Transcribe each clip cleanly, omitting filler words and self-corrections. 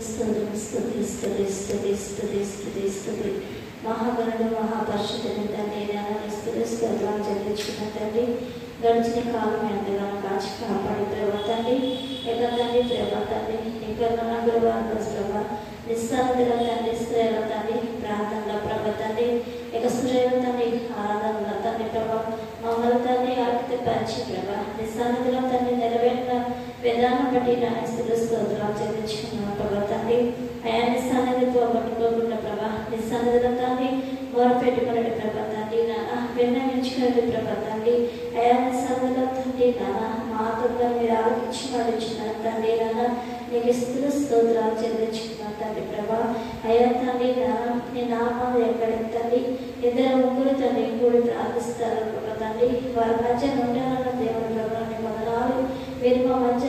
స్తుతి స్తుతి స్తుతి స్తుతి స్తుతి స్తుతి స్తుతి మహాగణుడు మహాపరిశుద్ధుని తండ్రి స్తుతి స్తోత్రాలు చెల్లించుకున్న తండ్రి గడిచిన కాలం ఎంతగానో కాచి కాపాడి ప్రభా తండ్రి ఎక్కడ తండ్రి ప్రభా తండ్రి ఇక్కడ ప్రభా నిస్సారంగా తండ్రి స్త్రీల తండ్రి ప్రార్థనలో ప్రభా తండ్రి ఇక స్త్రీల తండ్రి ఆరాధనలో తండ్రి ప్రభా మమ్మల్ని తండ్రి ఆకృతిపరిచి ప్రభా నిస్సారంగా తండ్రి నెరవేరిన విధానం బట్టి నా స్తుతి స్తోత్రాలు చెల్లించుకున్నాను ప్రభా తండ్రి అయా నిస్సానంగా పట్టుకోకుండా ప్రభా నిస్సానంగా తండ్రి మొరపెట్టుకున్నాడు ప్రభా తండ్రి నాన్న విన్నవించుకున్నాడు ప్రభా తండ్రి అయా నిస్సానంగా తండ్రి నాన్న మాతృగా మీరు ఆలోచించి నడుచున్నారు తండ్రి నాన్న నీకు స్తుతి స్తోత్రాలు చెల్లించుకున్నాను తండ్రి ప్రభా అయా తండ్రి నాన్న నీ నామాలు ఎక్కడ తండ్రి ఇద్దరు ముగ్గురు తండ్రి కూడి ప్రార్థిస్తారు ప్రభా తండ్రి వారి మధ్య ఉండాలన్న దేవుడు ప్రభా నీ మొదలాలు మీరు మా మధ్య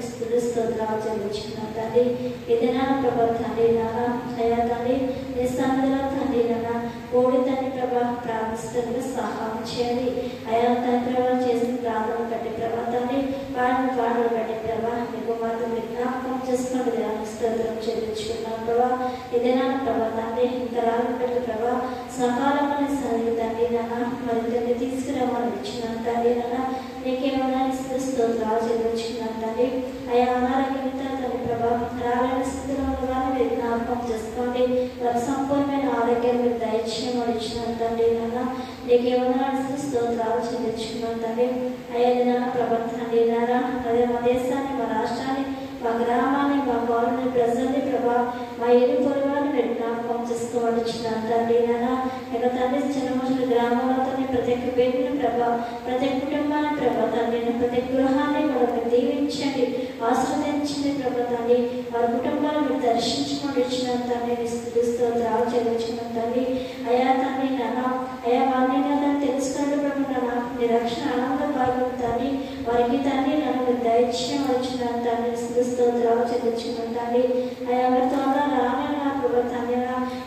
స్తుతి స్తోత్రాలు చెల్లించుకున్నాను తండ్రి ఏదైనా ప్రభా తండ్రి నాన్న అయా తండ్రి నీ సన్నిధిలో తండ్రి నాన్న కోడి తండ్రి ప్రభా ప్రార్థిస్తున్న సహాయం చేయండి అయా తండ్రి ప్రభా చేసిన ప్రార్థన బట్టి ప్రభా తండ్రి పాడిన పాటలు బట్టి ప్రభా మీకు మాత్రం జ్ఞాపకం చేసుకోండి స్తోత్రం చెల్లించుకున్నాను ప్రభా ఏదైనా ప్రభా తండ్రి ఇంతరాలు బట్టి ప్రభా సకాలంలో సరి తండ్రి నాన్న మరి తండ్రి తీసుకురామని ఇచ్చినాను తండ్రి నాన్న నీకేమన్నా స్తోత్రాలు చెల్లించుకున్నాను తండ్రి అయా అనారోగ్యంతో తండ్రి ప్రభా రాలేని స్థితిలో ఉన్నవారిని మీరు జ్ఞాపకం చేసుకోండి వారి సంపూర్ణమైన ఆరోగ్యం మీరు దయచేయమని ఇచ్చినాను తండ్రి నాన్న నీకేమన్నా స్తోత్రాలు చెల్లించుకున్నాను తండ్రి అయ్యా నాన్న ప్రభా తండ్రి నాన్న అదే మా దేశాన్ని మా రాష్ట్రాన్ని మా గ్రామాన్ని మా పౌరుని ప్రజల్ని ప్రభా మా ఇరు పొరువాన్ని మీరు జ్ఞాపకం చేసుకోమని ఇచ్చినాను తండ్రి నాన్న ఇక తండ్రి చిన్నమూసిన గ్రామంలో ప్రతి ఒక్క బిడ్డని ప్రభా ప్రతి కుటుంబాన్ని ప్రభా తండ్రి ప్రతి గృహాన్ని కూడా మీరు దీవించండి ఆశ్రదించండి ప్రభా తండ్రి వారి కుటుంబాన్ని మీరు దర్శించుకొని ఇచ్చిన తండ్రి స్తోత్రాలు చెల్లించుకున్న తండ్రి అయా తండ్రి నాన్న అయా వారిని నాన్న తెలుసుకున్నట్టు ప్రభు నాన్న మీ రక్షణ ఆనంద భాగం తండ్రి వారికి తండ్రి నన్ను మీరు దయచేయమని వచ్చిన తండ్రి స్తోత్రాలు చెల్లించుకున్న తండ్రి అయా ఎవరితో రానని నా ప్రభా తండ్రి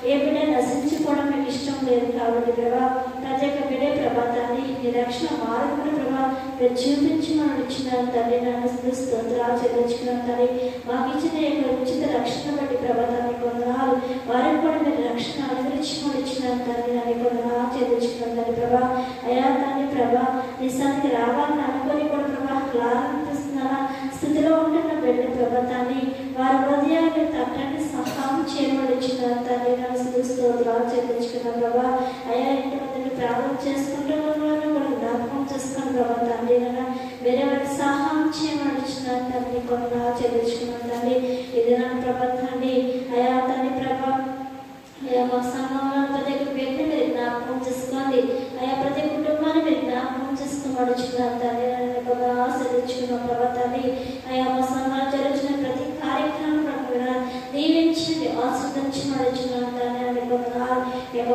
ఏ బిడ్డ నశించుకోవడం మీకు ఇష్టం లేదు కాబట్టి ప్రభా ప్రతి ఒక్క బిడ్డే ప్రభా తండ్రి నీ రక్షణ మార్గం ప్రభా మీరు చూపించమని ఇచ్చిన తండ్రి నన్ను స్తోత్రాలు చెల్లించుకున్న తండ్రి మాకు ఇచ్చిన ఉచిత రక్షణ బట్టి ప్రభా తండ్రి కొందనాలు వారికి కూడా మీరు రక్షణ అనుగ్రహించమని ఇచ్చిన తండ్రి నన్ను కొందనాలు చెల్లించుకున్న తండ్రి ప్రభా అయా తండ్రి ప్రభా నీ సన్నిధికి రావాలని అనుకొని కూడా ప్రభా లాభిస్తున్న స్థితిలో ఉంటున్న బిడ్డ ప్రభా తండ్రి వారి హృదయాన్ని తగ్గని సహాయం చేయమని ఇచ్చిన తండ్రి నన్ను స్తోత్రాలు చెల్లించుకున్న ప్రభా అయా ఇంటి ప్రార్థన చేసుకుంటూ ఉన్నవారిని కూడా జ్ఞాపకం చేసుకున్న ప్రభా తండ్రి నన్ను వేరే వారికి సహాయం చేయమని ఇచ్చిన తండ్రి కొన్ని చెల్లించుకున్న తండ్రి ఇది నన్ను ప్రభా తండ్రి అయా తండ్రి ప్రభా అయా మా సంఘంలో ప్రతి ఒక్క వ్యక్తిని మీరు జ్ఞాపకం చేసుకోండి అయా ప్రతి కుటుంబాన్ని మీరు జ్ఞాపకం చేసుకోమని ఇచ్చిన తండ్రి నన్ను కూడా ఆశ్రయించుకున్న ప్రభా తండ్రి అయా మా సంఘంలో జరుగుతున్న ప్రతి కార్యక్రమం దీవించండి ఆస్వాదించమని ఇచ్చిన తండ్రి నన్ను కూడా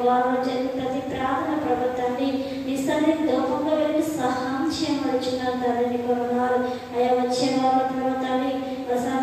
వారిలో జరిగిన ప్రతి ప్రార్థన ప్రభా తండ్రి నీ సన్నిధికి దూపంగా వెళ్ళి సహాయం చేయమని ఇచ్చిన తండ్రి కొన్నారు అయా వచ్చే వారిలో ప్రభా తండ్రి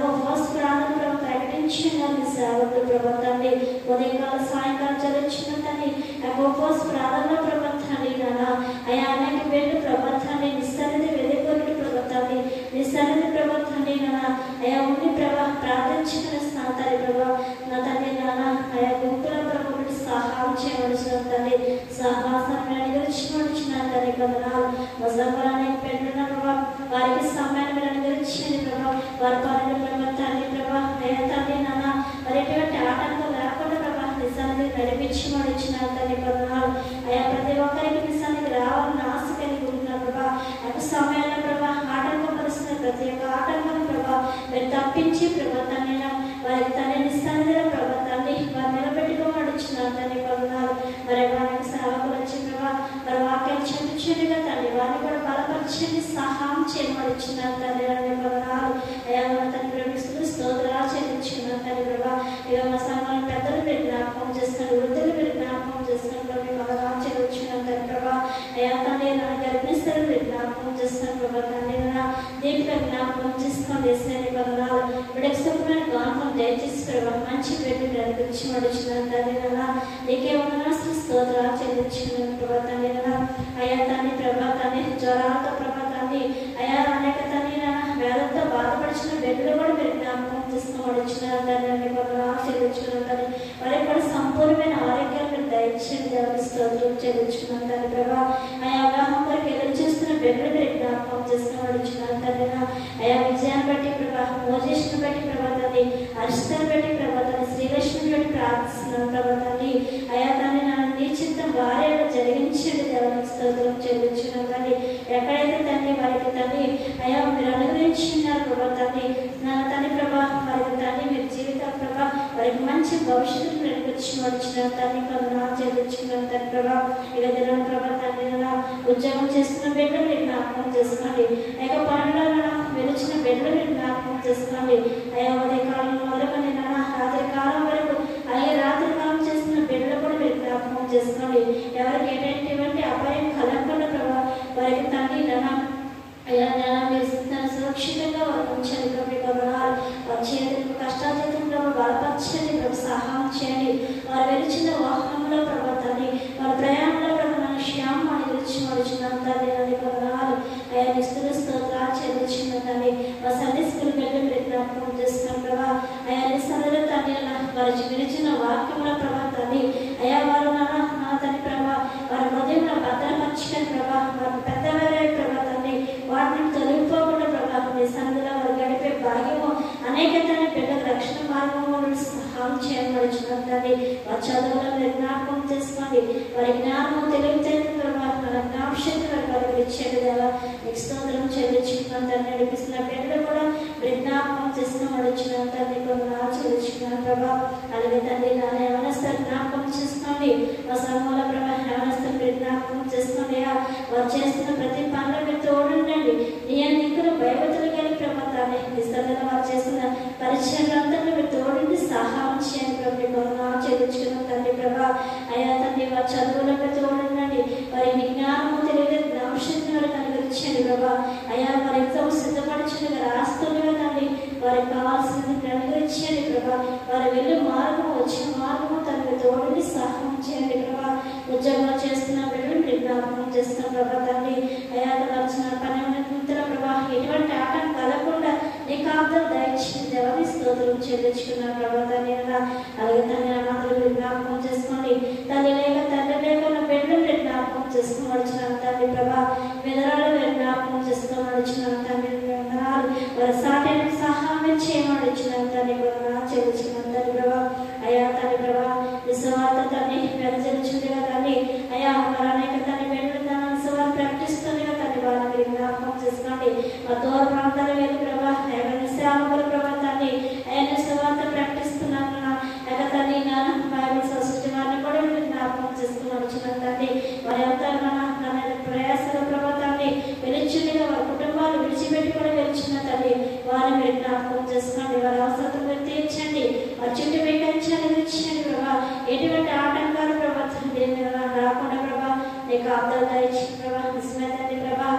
ఉపవాస ప్రార్థన ప్రకటించిన సేవకులు ప్రభా తండ్రి ఉదయకాల సాయంకాలం జరుగుతున్న తండ్రి ఉపవాస ప్రార్థనలో ప్రభా తండ్రి నాన్న అయా అనేక పేర్లు ప్రభా తండ్రి నీ సన్నిధి వెలుగుబడి ప్రభా తండ్రి నీ సన్నిధి ప్రభా తండ్రి నాన్న అయా ఉండి ప్రభా ప్రార్థించుకున్న తండ్రి ప్రభా నా తండ్రి నాన్న అయా గుంపుల ప్రభా సహాయం చేయవలసిన తండ్రి సహాసాన్ని అనుగ్రహించిన తండ్రి కొందనాలు మసంబరాన్ని పెట్టిన ప్రభా వారికి సమయాన్ని మీరు అనుగ్రహించండి ప్రభా వారి పనులు ప్రభా తండ్రి ప్రభా అయ్యా తండ్రి నాన్న మరి ఎటువంటి ఆటంకం లేకుండా ప్రభా నిజాన్ని నడిపించమని ఇచ్చిన తండ్రి కొందనాలు అయ్యా ప్రతి ఒక్కరికి నిజానికి రావాలని ఆశ కలిగి ఉంటున్నారు ప్రభా అటు సమయాల్లో ప్రభా ఆటంకం పరిస్థితున్న ప్రతి ఒక్క ఆటంకం ప్రభా మీరు తప్పించి ప్రభా తండ్రి వారికి తండ్రి నిస్సందేహ ప్రభా తండ్రి వారు నిలబెట్టుకోమని ఇచ్చిన తండ్రి కొందనాలు మరి వారికి సేవకులు వచ్చి ప్రభా మరి వాక్యాలు చెందుచుండగా తండ్రి వారిని కూడా బలపరిచండి సహాయం చేయమని ఇచ్చిన తండ్రి అనే కొందనాలు అయ్యా మన తండ్రి ప్రేమిస్తూ స్తోత్రాలు చెల్లించుకున్న తండ్రి ప్రభా ఇక మా సంఘాలను పెద్దలు మీరు జ్ఞాపకం చేస్తున్నారు వృద్ధులు మీరు జ్ఞాపకం చేస్తున్నారు మీ కొందనాలు చెల్లించుకున్న తండ్రి ప్రభా అయ్యా తండ్రి నా గర్భిస్తారు మీరు జ్ఞాపకం చేస్తున్నారు ప్రభా తండ్రి నా దీంట్లో జ్ఞాపకం చేసుకొని వేసిన కొందనాలు బిడ్డకు సుఖమైన గానం దయచేసి ప్రభా మంచి బిడ్డలు అనుగ్రహించమని ఇచ్చిన తండ్రి నా నీకేమన్నా స్తోత్రాలు చెల్లించుకున్నాను ప్రభా తండ్రి నా అయ్యా తండ్రి ప్రభా తండ్రి జ్వరాలతో ప్రభా తండ్రి అయా అనేక తండ్రి నా వేదంతో బాధపడిచిన బిడ్డలు కూడా మీరు జ్ఞాపకం చేసుకుని వచ్చినారు తండ్రి. వందనాలు చెల్లించుకున్నాం తండ్రి. వారికి కూడా సంపూర్ణమైన ఆరోగ్యాన్ని దయచేయండి దేవానికి స్తోత్రం చెల్లించుకున్నాం తండ్రి. ప్రభా ఆయా వివాహం వరకు ఎదురు చూస్తున్న బిడ్డలు మీరు జ్ఞాపకం చేసుకుని వచ్చినారు తండ్రి. ఆయా విజయాన్ని బట్టి ప్రభా, మోజేష్ను బట్టి ప్రభా తండ్రి, హర్షితను బట్టి ప్రభా తండ్రి, శ్రీలక్ష్మిని బట్టి ప్రార్థిస్తున్నాం ప్రభా తండ్రి. ఆయా తండ్రి నీ చిత్తం వారేలా జరిగించండి దేవానికి స్తోత్రం చెల్లించుకున్నాం తండ్రి. ఎక్కడైతే తండ్రి వారికి తండ్రి అయా మీరు అనుగ్రహించున్నారు ప్రభా తండ్రి, నా తండ్రి ప్రభా వారికి తండ్రి మీరు జీవితం ప్రభా వారికి మంచి భవిష్యత్తును నడిపించిన తండ్రి వందనాలు చెల్లించుకున్నాం తండ్రి. ప్రభా ఇక దినం ప్రభా తండ్రి ఉద్యోగం చేస్తున్న బిడ్డలు మీరు జ్ఞాపకం చేసుకోండి. ఇక పనులలో వెలిచిన బిడ్డలు మీరు జ్ఞాపకం చేసుకోండి. అయా ఉదయ కాలం మొదలుకొని రాత్రి కాలం వరకు అలాగే రాత్రి కాలం చేస్తున్న బిడ్డలు కూడా మీరు జ్ఞాపకం చేసుకోండి. ఎవరికి ఎటువంటి అపాయం కలగకుండా ప్రభా వారికి తండ్రి అయ్యా మీరు సురక్షితంగా వారు ఉంచండి ప్రభు. వారి చేతులకు కష్టాతీతంలో బలపరచండి ప్రభు, సహాయం చేయండి. వారు వెలిచిన వాహనంలో ప్రభు తండ్రి వారి ప్రయాణంలో ప్రభు నన్ను శ్యామాన్ని గురించి మడుచున్నాం తండ్రి. వందనాలు అయ్యా నిస్తున్న స్తోత్రాలు చెల్లించిన తండ్రి. మా సండే స్కూల్ బిడ్డలు మీరు జ్ఞాపకం చేస్తున్నాం ప్రభా. అయా నిస్సందులో తండ్రి వారి విరిచిన వాక్యంలో ప్రభా తండ్రి అయా వారు నా తండ్రి ప్రభా వారి హృదయంలో భద్రపరచుకొని ప్రభా వారి పెద్దవారే ప్రభా తండ్రి వాటిని తొలగిపోకుండా ప్రభా మీ సందులో వారు గడిపే భాగ్యము అనేక తండ్రి బిడ్డల రక్షణ మార్గంలో సహాయం చేయబడుచున్నాం తండ్రి. వారి చదువులో మీరు జ్ఞాపకం చేసుకోండి. వారి జ్ఞానము తెలివితేటలు ప్రభా మన జ్ఞాపశక్తి వారికి ఇచ్చేది కదా మీకు స్తోత్రం చెల్లించుకున్నాం తండ్రి. నడిపిస్తున్న బిడ్డలు కూడా మీరు జ్ఞాపకం చేసుకున్నాం తండ్రి. వందనాలు చెల్లించుకున్నాం ప్రభా. అలాగే తండ్రి నా యవనస్తులు జ్ఞాపకం చేసుకోండి. మా సమూల ప్రభా యవనస్తులు మీరు జ్ఞాపకం చేసుకోండి. వారు చేస్తున్న ప్రతి పనులు మీరు తోడుండండి. నీకులు భయభక్తులు కలిగి ప్రభా తండ్రి నిస్తంగా వారు చేస్తున్న పరిచయాలంతా మీరు తోడుండి సహాయం చేయండి ప్రభు. వందనాలు చెల్లించుకున్నాం తండ్రి ప్రభా. అయా తండ్రి వారి చదువులకు తోడుండండి. వారి విజ్ఞానము తెలియదు జ్ఞాపశక్తి వారికి అనుగ్రహించండి ప్రభా. అయా వారి ఎగ్జామ్ సిద్ధపరచుండగా రాస్తుండగా తండ్రి వారికి కావాల్సింది అనుగ్రహించండి ప్రభా. వారి వెళ్ళి మార్గము వచ్చిన మార్గము తనకు తోడుని సహాయం చేయండి ప్రభా. ఉద్యోగం చేస్తున్న బిడ్డలు మీరు జ్ఞాపకం చేస్తున్నాం ప్రభా తండ్రి. అయా వచ్చిన పని ప్రభా ఎటువంటి ఆటం కలగకుండా నీ కాపుదలు దయచేయండి దేవాన్ని స్తోత్రం చెల్లించుకున్నాను ప్రభా తండ్రి. అలాగే తండ్రి అనాథలు జ్ఞాపకం చేసుకోండి. తల్లి లేక తండ్రి లేక నా బిడ్డలు మీరు జ్ఞాపకం చేసుకుని వచ్చినాను తండ్రి ప్రభా. విధరాలు మీరు జ్ఞాపకం చేసుకుని వచ్చినాను తండ్రి. వారి సాటైన సహాయం చేయమని వచ్చినాను తండ్రి. చెల్లించుకున్నాను తండ్రి ప్రభా. అయా తండ్రి ప్రభా విశ్వార్త తండ్రి వెదజల్చుందిగా తండ్రి. అయా వారు అనేక తండ్రి బిడ్డలు వారు ప్రకటిస్తుందిగా తండ్రి వారిని మీరు జ్ఞాపకం చేసుకోండి. మా దూర ప్రాంతాలు వెళ్ళి ప్రభా సేవకులు ప్రభా తండ్రి ఆయన సువార్త ప్రకటిస్తున్నాను తండ్రి. బైబిల్ సొసైటీ వారిని కూడా మీరు జ్ఞాపకం చేసుకుని వచ్చినాను తండ్రి. వారి అవతార ప్రయాసాలు ప్రభా తండ్రి వెలిచుండిగా వారి కుటుంబాలు విడిచిపెట్టి కూడా వెలిచిన తండ్రి వారిని మీరు జ్ఞాపకం చేసుకోండి. వారి అవసరం మీరు తీర్చండి. వారి చుట్టూ వేయించండి ప్రభా. ఎటువంటి ఆటంకాలు ప్రభా తండ్రి రాకుండా ప్రభా నీకు ఆప్తాలు దయచేయండి ప్రభా. నిజమే తండ్రి ప్రభా.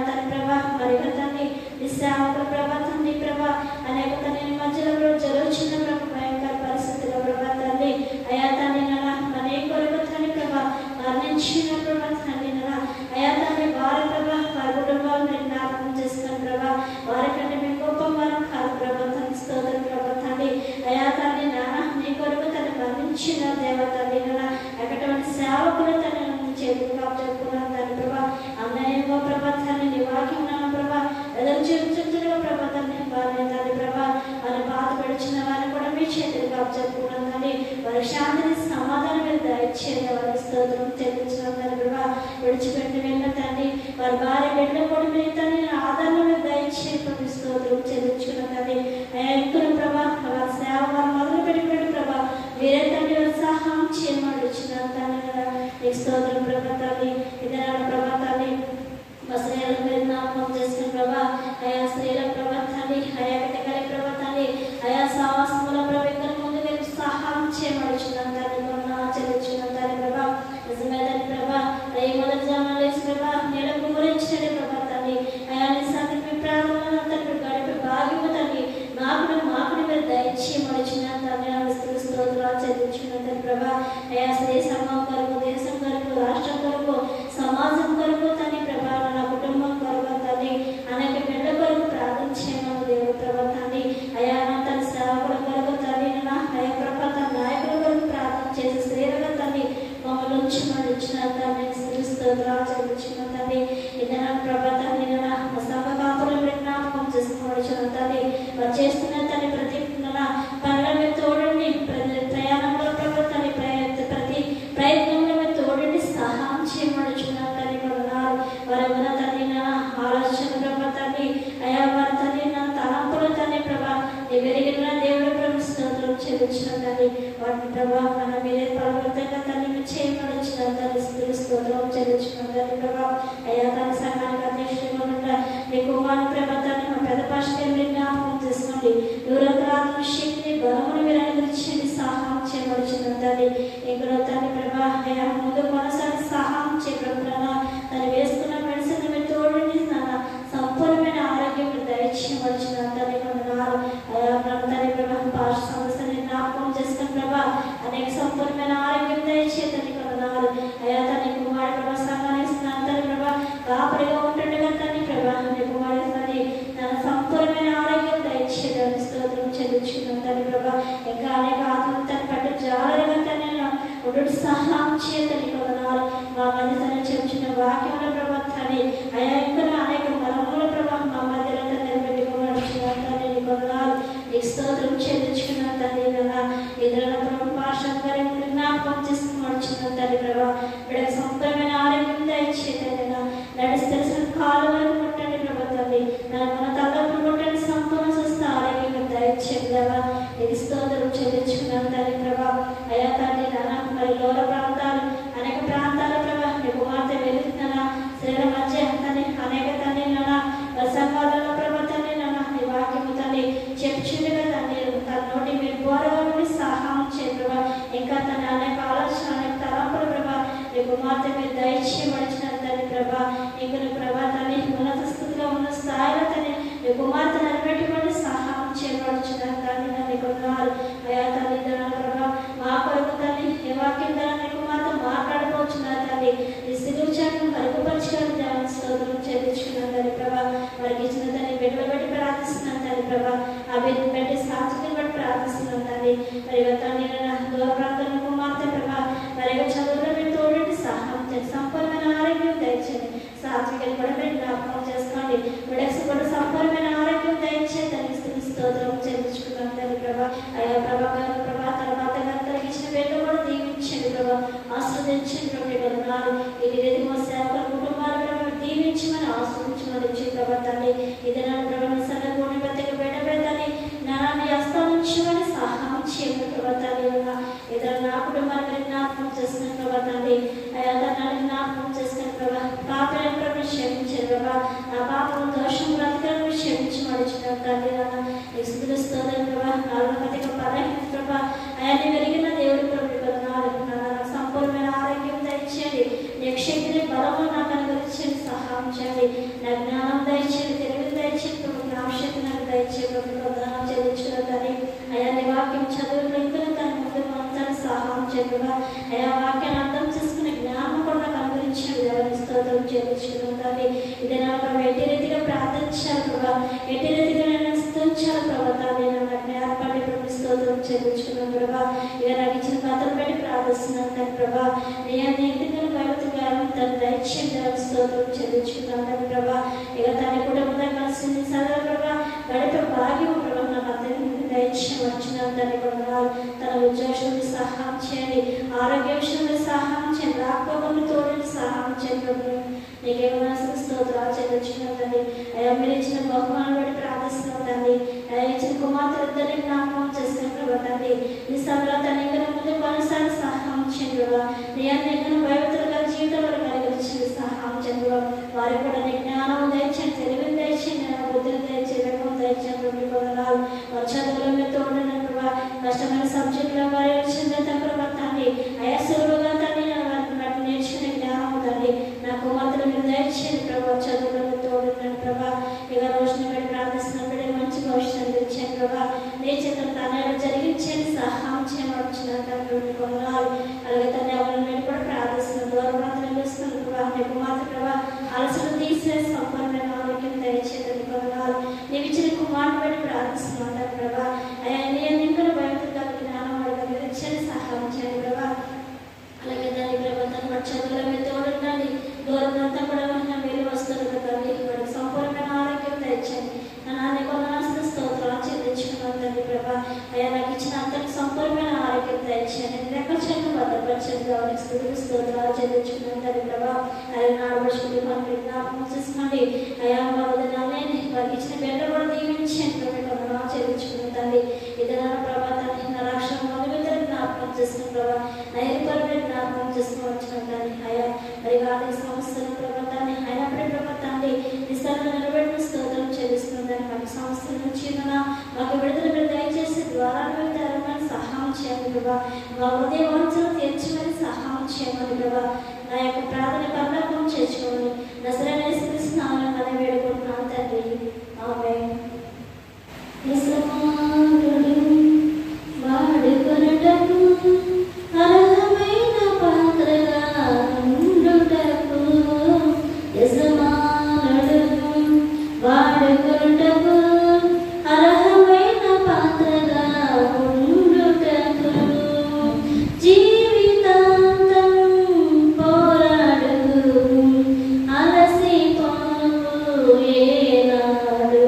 తండ్రి ప్రభా మరి తండ్రి నిస్సేవకుల ప్రభా తండ్రి ప్రభా అనేక తండ్రి మధ్యలో జరుగుతున్న ప్రభా భయంకర పరిస్థితుల్లో ప్రభా తండ్రి అయా తండ్రి అనేక కొరకు తండ్రి ప్రభా మరణించిన ప్రభా తండ్రి అయా తండ్రి వారి ప్రభా వారి కుటుంబాలను జ్ఞాపకం చేసుకుని ప్రభా వారికంటే మీ గొప్ప వారం కాదు ప్రభా తండ్రి స్తోత్రం ప్రభా తండ్రి. అయా తండ్రి నీ కొరకు తను మరణించిన దేవ తండ్రి అటువంటి సేవకులు తన చేతులు కాపు చెప్పుకున్నాను తండ్రి ప్రభా. అన్నయ్య ప్రభా తండ్రి నీ వాక్యం ప్రభా ఎదురు చూపుతుందిగా ప్రభా తండ్రి వారిని తండ్రి ప్రభా వారిని బాధ పెడుచున్న వారిని కూడా మీ చేతులు కాపు చెప్పుకున్నాను తండ్రి. వారి శాంతిని సమాధానం మీద దయచేయండి. వారి స్తోత్రం చెల్లించిన తండ్రి ప్రభా. విడిచిపెట్టి వెళ్ళిన తండ్రి వారి భార్య బిడ్డలు కూడా మీరు తండ్రి ఆదరణ మీద దయచేయండి. స్తోత్రం చెల్లించుకున్న తండ్రి. అయా ఇంకులు ప్రభా వారి సేవ వారు మొదలు పెట్టుకుని ప్రభా మీరే తండ్రి ఉత్సాహం చేయమని వచ్చిన తండ్రి నీకు స్తోత్రం ప్రభా తండ్రి. ఇతర ప్రభా తండ్రి మా స్త్రీలకు మీరు జ్ఞాపకం చేసుకుని ప్రభా. అయా స్త్రీల ప్రభా తండ్రి అయా కటకలి ప్రభా తండ్రి అయా సావాసముల ప్రభా ముందు మీరు సహాయం చేయమని వచ్చిన తండ్రి చెల్లించిన తండ్రి ప్రభా. నిజమే తండ్రి ప్రభా అయ్యి మొదటి జన్మలు వేసి ప్రభా నీడకు గురించండి ప్రభా తండ్రి. అయా నీ సంగతి మీ ప్రాణంలో తండ్రి గడిపే భాగ్యము తండ్రి మాకుని మీరు దయచేయమని వచ్చిన తండ్రి స్తోత్రాలు చెల్లించిన తండ్రి ప్రభా. అయా స్త్రీ సంఘం కొరకు దేశం కొరకు రాష్ట్రం కొరకు సమాజం తండ్రి. వాటిని ప్రభా మనం మీరే పరవర్తంగా తల్లి మీరు చేయమని వచ్చిన తల్లి స్తోత్రం చెల్లించుకున్నాం తండ్రి ప్రభా. అయ్యా తన సంఘానికి అధ్యక్షుడిగా ఉన్న నీ కుమారుని ప్రభుత్వాన్ని మా పెద్ద పాస్టర్ మీరు జ్ఞాపకం చేసుకోండి. యువరాత్రుల శక్తి బలమును మీరు అనుగ్రహించండి, సహాయం చేయబడుచున్న తండ్రి. ఇక్కడ తండ్రి ప్రభా అయ్యా ముందు కొనసాగి సహాయం చేయబడుతున్నా తను వేసుకున్న మెడిసిన్ మీరు తోడండి నాన్న, సంపూర్ణమైన ఆరోగ్యం దయచేయబడుచున్న తండ్రి. కొన్నారు అయా తండ్రి ప్రభా పాస్ సంస్థని జ్ఞాపకం చేసుకుని ప్రభా అనేక సంపూర్ణమైన ఆరోగ్యం దయచేతండి. కొన్నారు అయా తన కుమారి ప్రభా సంఘానికి తండ్రి ప్రభా కాపరిగా ఉంటుండగా తండ్రి ప్రభా నీ కుమారి తండ్రి తన సంపూర్ణమైన ఆరోగ్యం దయచేదని స్తోత్రం చెల్లించుకున్నాం తండ్రి ప్రభా. ఇంకా అనేక ఆత్మలు తన పట్టు జాగ్రత్తగా తండ్రి ఒకటి సహాయం చేయతని. కొన్నారు మా మధ్య తను చెప్తున్న వాక్యంలో ప్రభా తండ్రి అయా ఇంకా అనేక బలముల ప్రభా మా మధ్యలో తండ్రి పెట్టుకోవడం తండ్రి. కొన్నారు నీ స్తోత్రం చెల్లించుకున్నాం తండ్రి. ఇతరుల ప్రభు పాఠశాల గారి జ్ఞాపకం చేసుకుని మడుచున్నాం తండ్రి ప్రభా. వీళ్ళకి సంపూర్ణమైన ఆరోగ్యం దయచేతండి. నడిచి తెలిసిన కాలు వరకు ముట్టండి ప్రభా తండ్రి. మన తలపు ముట్టండి, సంపూర్ణ స్వస్థ ఆరోగ్యం దయచేయండి ప్రభా. ఇది స్తోత్రం చెల్లించుకున్నాం తండ్రి ప్రభా. అయా తండ్రి నాన్న మరి లోర ప్రాంతాలు అనేక ప్రాంతాల ప్రభా నీ కుమార్తె వెళుతున్నా శరీర మధ్య తండ్రి అనేక తండ్రి నాన్న సంఘాలలో ప్రభా తండ్రి నాన్న నీ వాక్యము తండ్రి చెప్పుచుండగా తండ్రి తన నోటి మీరు బోరవాళ్ళని సహాయం చేయ ప్రభా. ఇంకా తన అనేక ఆలోచన అనేక తలంపులు ప్రభా నీ కుమార్తె మీరు దయచేయబడిచిన తండ్రి ప్రభా. ఇంకా ప్రభా తండ్రి ఉన్నత స్థితిలో ఉన్న స్థాయిలో తండ్రి నీ కుమార్తె నిలబెట్టుబడి సహాయం చేయబడుచున్న తండ్రి నన్ను కొన్నారు. అయా తల్లి ప్రభా మా కొరకు తండ్రి ఏ వాక్యం నీ కుమార్తె మాట్లాడుకోవచ్చున్నారు తండ్రి. ఈ సిలువచాటును మరుగుపరచుకోవడం స్తోత్రం చెల్లించుకున్నాను తండ్రి ప్రభా. వారికి ఇచ్చిన తండ్రి బిడ్డలు బట్టి ప్రార్థిస్తున్నాను తండ్రి ప్రభా. ఆ బిడ్డను బట్టి సాక్షిని బట్టి ప్రార్థిస్తున్నాను తండ్రి. మరి తండ్రి దూర ప్రాంతాన్ని కుమార్తె ప్రభా మరి చదువులో మీరు తోడండి, సహాయం చేయండి, సంపూర్ణమైన ఆరోగ్యం దయచేయండి. సాత్వికలు కూడా మీరు జ్ఞాపకం చేసుకోండి. బిడ్డకు కూడా సంపూర్ణమైన ఆరోగ్యం దయచేయండి. స్తోత్రం చెల్లించుకున్నాను తండ్రి ప్రభా. అయ్యా ప్రభా గారు ప్రభా తర్వాత గారికి ఇచ్చిన బిడ్డలు కూడా దీవించండి ప్రభా, ఆస్వాదించండి ప్రభా. ఇది మా సేవకుల కుటుంబాలు ప్రభావ దీవించమని ఆస్వాదించమని ఇచ్చి ప్రభా తండ్రి. ఇది నా ప్రభావ సన్నగూడి బతికి బిడ్డ పెడతాని నాన్ని అస్తానించమని సహాయం చేయండి ప్రభా తండ్రి. ఇద్దరు నా కుటుంబాన్ని జ్ఞాపకం చేసిన ప్రభా తండ్రి. అయ్యా తనని జ్ఞాపకం చేసిన ప్రభా పాపలను ప్రభు క్షమించారు ప్రభా. నా పాపం దోషం బ్రతకలను క్షమించమనిచ్చిన తండ్రి. స్తోత్రం ప్రభా. నాలుగు పదహీన ప్రభా ఆయన్ని వెలిగిన దేవుడు ప్రభు సంపూర్ణమైన ఆరోగ్యం దయచేయండి. నీ శక్తిని బలము నాకు అనుగ్రహించండి, సహాయం చేయండి. నా జ్ఞానం దయచేయండి, తెలివి దయచేయండి ప్రభు. జ్ఞాపశక్తి నాకు దయచేయండి ప్రభు. ప్రధానం చెల్లించుకుందని అయా నీ వాక్యం చదువులు ఇంకా తన ముందు మనసాన్ని సహాయం చేయండి. అయా వాక్యాన్ని అర్థం చేసుకునే జ్ఞానం కూడా నాకు అనుగ్రహించండి. ఎవరిని స్తోత్రం చెల్లించుకుందని ఇది నాకు ఎట్టి రీతిగా ప్రార్థించాలి ప్రభా. ఎట్టి రీతిగా నేను స్తుతించాలి ప్రభా తండ్రి. నాకు జ్ఞాపకాన్ని ప్రభు స్తోత్రం చెల్లించుకున్నాను ప్రభా. ఇక నాకు ఇచ్చిన కథలు పెట్టి ప్రార్థిస్తున్నాను తండ్రి ప్రభా. నేను నీతిగా భయవతిగా తను దయచేయండి. స్తోత్రం చెల్లించుకున్నాను తండ్రి ప్రభా. ఇక తన కుటుంబంతో కలిసి సదా ప్రభా గడిపే భాగ్యం ప్రభా నాకు అతని దయచేయవచ్చున్నాను తండ్రి ప్రభా. తన ఉద్యోగంలో సహాయం చేయండి, ఆరోగ్య విషయంలో సహాయం చేయండి, రాకపోకుండా తోడండి, సహాయం చేయండి ప్రభు. నీకేమైనా స్తోత్రాలు చెల్లించుకున్నాను తండ్రి. అయ్యా మీరు ఇచ్చిన బహుమానం బట్టి ప్రార్థిస్తున్నాం తండ్రి. అయ్యా ఇచ్చిన కుమార్తెలిద్దరిని జ్ఞాపకం చేసిన ప్రభా తండ్రి. ఈ సమయంలో తన ఇంకా ముందు కొనసాగి సహాయం చేయండి ప్రభా. నీ అన్ని భయవతులుగా జీవితంలో కలిగించండి, సహాయం చేయండి ప్రభా. వారికి కూడా నీ జ్ఞానం దయచేయండి, తెలివిని దయచేయండి, బుద్ధిని దయచేయండి, రకం దయచేయండి ప్రభు. వారి చదువులో మీరు తోడని ప్రభా. కష్టమైన సబ్జెక్టులో వారి వచ్చిందంటే ప్రభా తండ్రి. అయా సులువుగా తండ్రి వాటిని నేర్చుకునే జ్ఞానం తండ్రి. నా కుమార్తెలు మీరు దయచేయండి ప్రభా. చదువులో మీరు తోడున్నాను ప్రభా. ఇక రోజున మీరు ప్రార్థిస్తున్నప్పుడే మంచి భవిష్యత్తు ఇచ్చాను ప్రభా. నీ చిత్రం తన జరిగించండి, సహాయం చేయవచ్చున్నాను తండ్రి కొన్నారు. అలాగే తన ఎవరిని మీరు కూడా ప్రార్థిస్తున్నాను. దూరప్రాంతం ఇస్తున్నాను ప్రభా. నీ కుమార్తె ప్రభా అలసలు తీసేసి సంపూర్ణమైన ఆరోగ్యం దయచేయండి కొన్నారు. నీవు ఇచ్చిన కుమార్తె బట్టి ప్రార్థిస్తున్నాను ప్రభా. అయ్యా నీ ఇంకా భయపడుతున్న జ్ఞానం అడగచ్చని సహాయం చేయండి ప్రభా. అలాగే దాని ప్రభా తన చదువుల మీద తోడుండండి. దూరంతా కూడా వేలు వస్తుంది తండ్రి. వాడికి సంపూర్ణమైన ఆరోగ్యం దయచేయండి. నా నాన్న కొన్న స్తోత్రాలు చెల్లించుకున్నాను తండ్రి ప్రభా. అయ్యా నాకు ఇచ్చిన అంతటి సంపూర్ణమైన ఆరోగ్యం దయచేయండి. లెక్కచండి భద్రపరచండి. వారికి స్తోత్రాలు చెల్లించుకున్నాను తండ్రి ప్రభా. అయ్యా నాడబడుచుకుంటే మనకి జ్ఞాపకం చేసుకోండి. అయ్యా వదినాలని వారికి ఇచ్చిన బిడ్డ కూడా దీవించండి ప్రభు. చెల్లించుకున్నాను తండ్రి. ఇతర ప్రభా తండ్రి నా రాష్ట్రం మొదలు చేసిన ప్రభావ నైరుపరమైన జ్ఞాపకం చేసుకుని వచ్చిన తండ్రి అయా మరి ఆర్థిక సమస్యల ప్రభుత్వాన్ని అయినప్పుడే ప్రభుత్వాన్ని నిస్సారంగా నిలబెట్టిన స్తోత్రం చెల్లిస్తుందని మాకు సంస్థల నుంచి మాకు విడుదల దయచేసి ద్వారాలను తెరమని సహాయం చేయండి ప్రభా మా హృదయ వాంఛలు తీర్చమని సహాయం చేయమని ప్రభా నా యొక్క ప్రార్థన పరలోకం చేసుకోమని నజరేయుడైన యేసుక్రీస్తు నామమున అనే వేడుకుంటున్నాను తండ్రి ఆమేన్. వాడుకొనుటకు అర్హమైన పాత్రగా ఉండుటకు యజమానుడు వాడుకొనుటకు అర్హమైన పాత్రగా ఉండుటకు జీవితాంతం పోరాడు అలసిపోకు ఏనాడు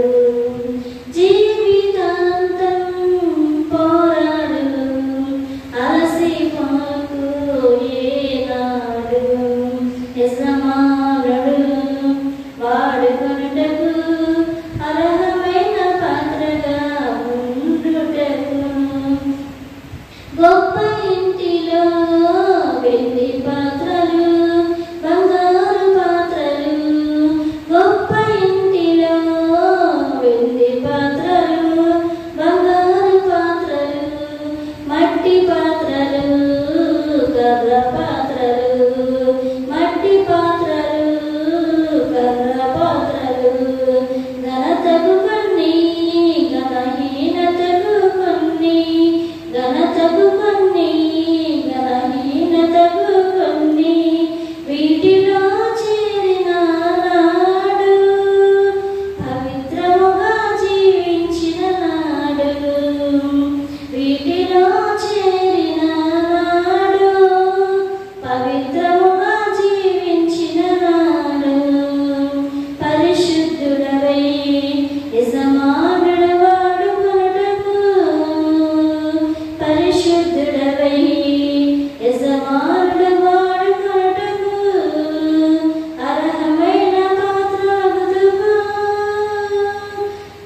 జీవితాంతం పోరాడు అలసిపోకు ఏనాడు యజమానుడు వాడుకొనుటకు అర్హమైన పాత్రగా ఉండుటకు గొప్ప ఇంటిలో వెండి పాత్రలు బంగారు పాత్రలు గొప్ప ఇంటిలో వెండి పాత్రలు బంగారు పాత్రలు మట్టి పాత్రలు కర్ర పాత్రలు మట్టి పాత్రలు కర్ర పాత్రలు ఘనతకు కొన్ని ఘనహీనతకు కొన్ని ఘనతకు కొన్ని ఘనహీనతకు కొన్ని వీటిలో చేరిన నాడు పవిత్రముగా జీవించిన నాడు వీటిలో చేరిన నాడు పవిత్రముగా జీవించిన నాడు పరిశుద్ధుడవై యజమానుడు వాడుకొనుటకు పరిశుద్ధుడవై యజమానుడు వాడుకొనుటకు అర్హమైన పాత్రగుదువు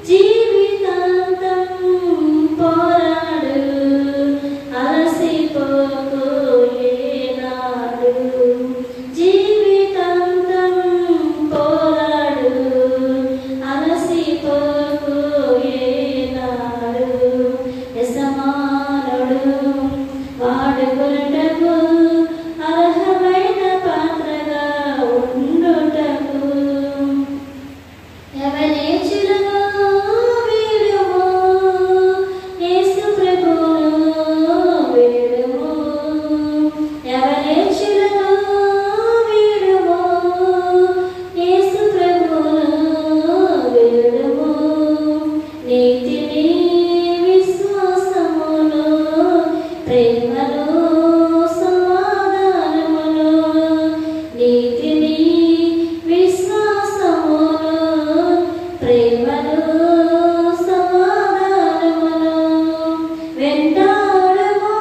జీవితాంతం పోరాడు అలసిపోకు ఏనాడు జీవితాంతం పోరాడు అలసిపోకు ఏనాడు యజమానుడు వాడుకొనుటకు అర్హమైన పాత్రగా ఉండుటకు యవనేచ్చులను వీడుము యేసు ప్రభువును వీడుము యవనేచ్చులను వీడుము యేసు ప్రభువును వీడుము నీతిని విశ్వాసమును ప్రేమను సమాధానమును నీతిని విశ్వాసమును ప్రేమను సమాధానమును వెంటాడము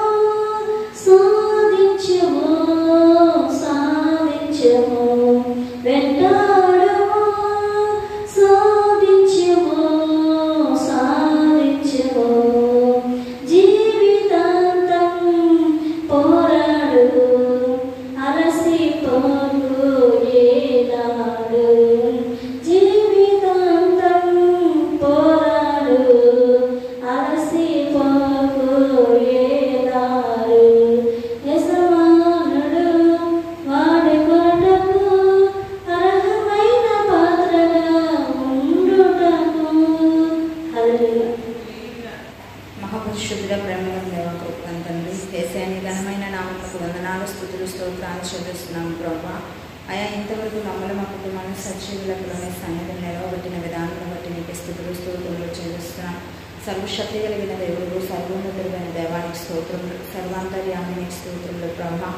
సాధించుము సాధించుము వెంటాడము సాధించుము సాధించుము జీవితాంతం పోరాడు అలసిపోకు ఏనాడు జీవితాంతం పోరాడు అలసిపోకు ఏనాడు యజమానుడు వాడుకొనుటకు అర్హమైన పాత్రగా ఉండుటకు హల్లెలూయా. మహాపరిశుద్ధుడ ప్రేమల దేవకృతం తండ్రి యేసయ్య ఘనమైన నామమునకు వందనాలు స్తుతులు స్తోత్రాలు చెల్లిస్తున్నాము ప్రభా అయా ఇంతవరకు మమ్మల్ని మా కుటుంబాన్ని సజీవులకులోనే సన్నిధిని నిలవబెట్టిన విధానం బట్టి నీకు స్తుతులు స్తోత్రములు చెల్లిస్తున్నాం సర్వశక్తి కలిగిన దేవుడు సర్వోన్నతుడైన దేవానికి స్తోత్రములు సర్వాంతర్యామినికి స్తోత్రములు ప్రభా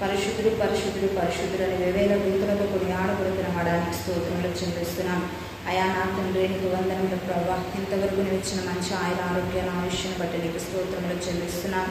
పరిశుద్ధుడు పరిశుద్ధుడు పరిశుద్ధుడు అని వేవేల దూతలతో కొన్ని ఆడబడుతున్న వాడానికి స్తోత్రములు చెల్లిస్తున్నాం అయా నా తండ్రి నీకు వందనములు ప్రభా ఇంతవరకు నువ్వు ఇచ్చిన మంచి ఆరోగ్యాన్ని ఆయుష్ను బట్టి నీకు స్తోత్రములు చెల్లిస్తున్నాం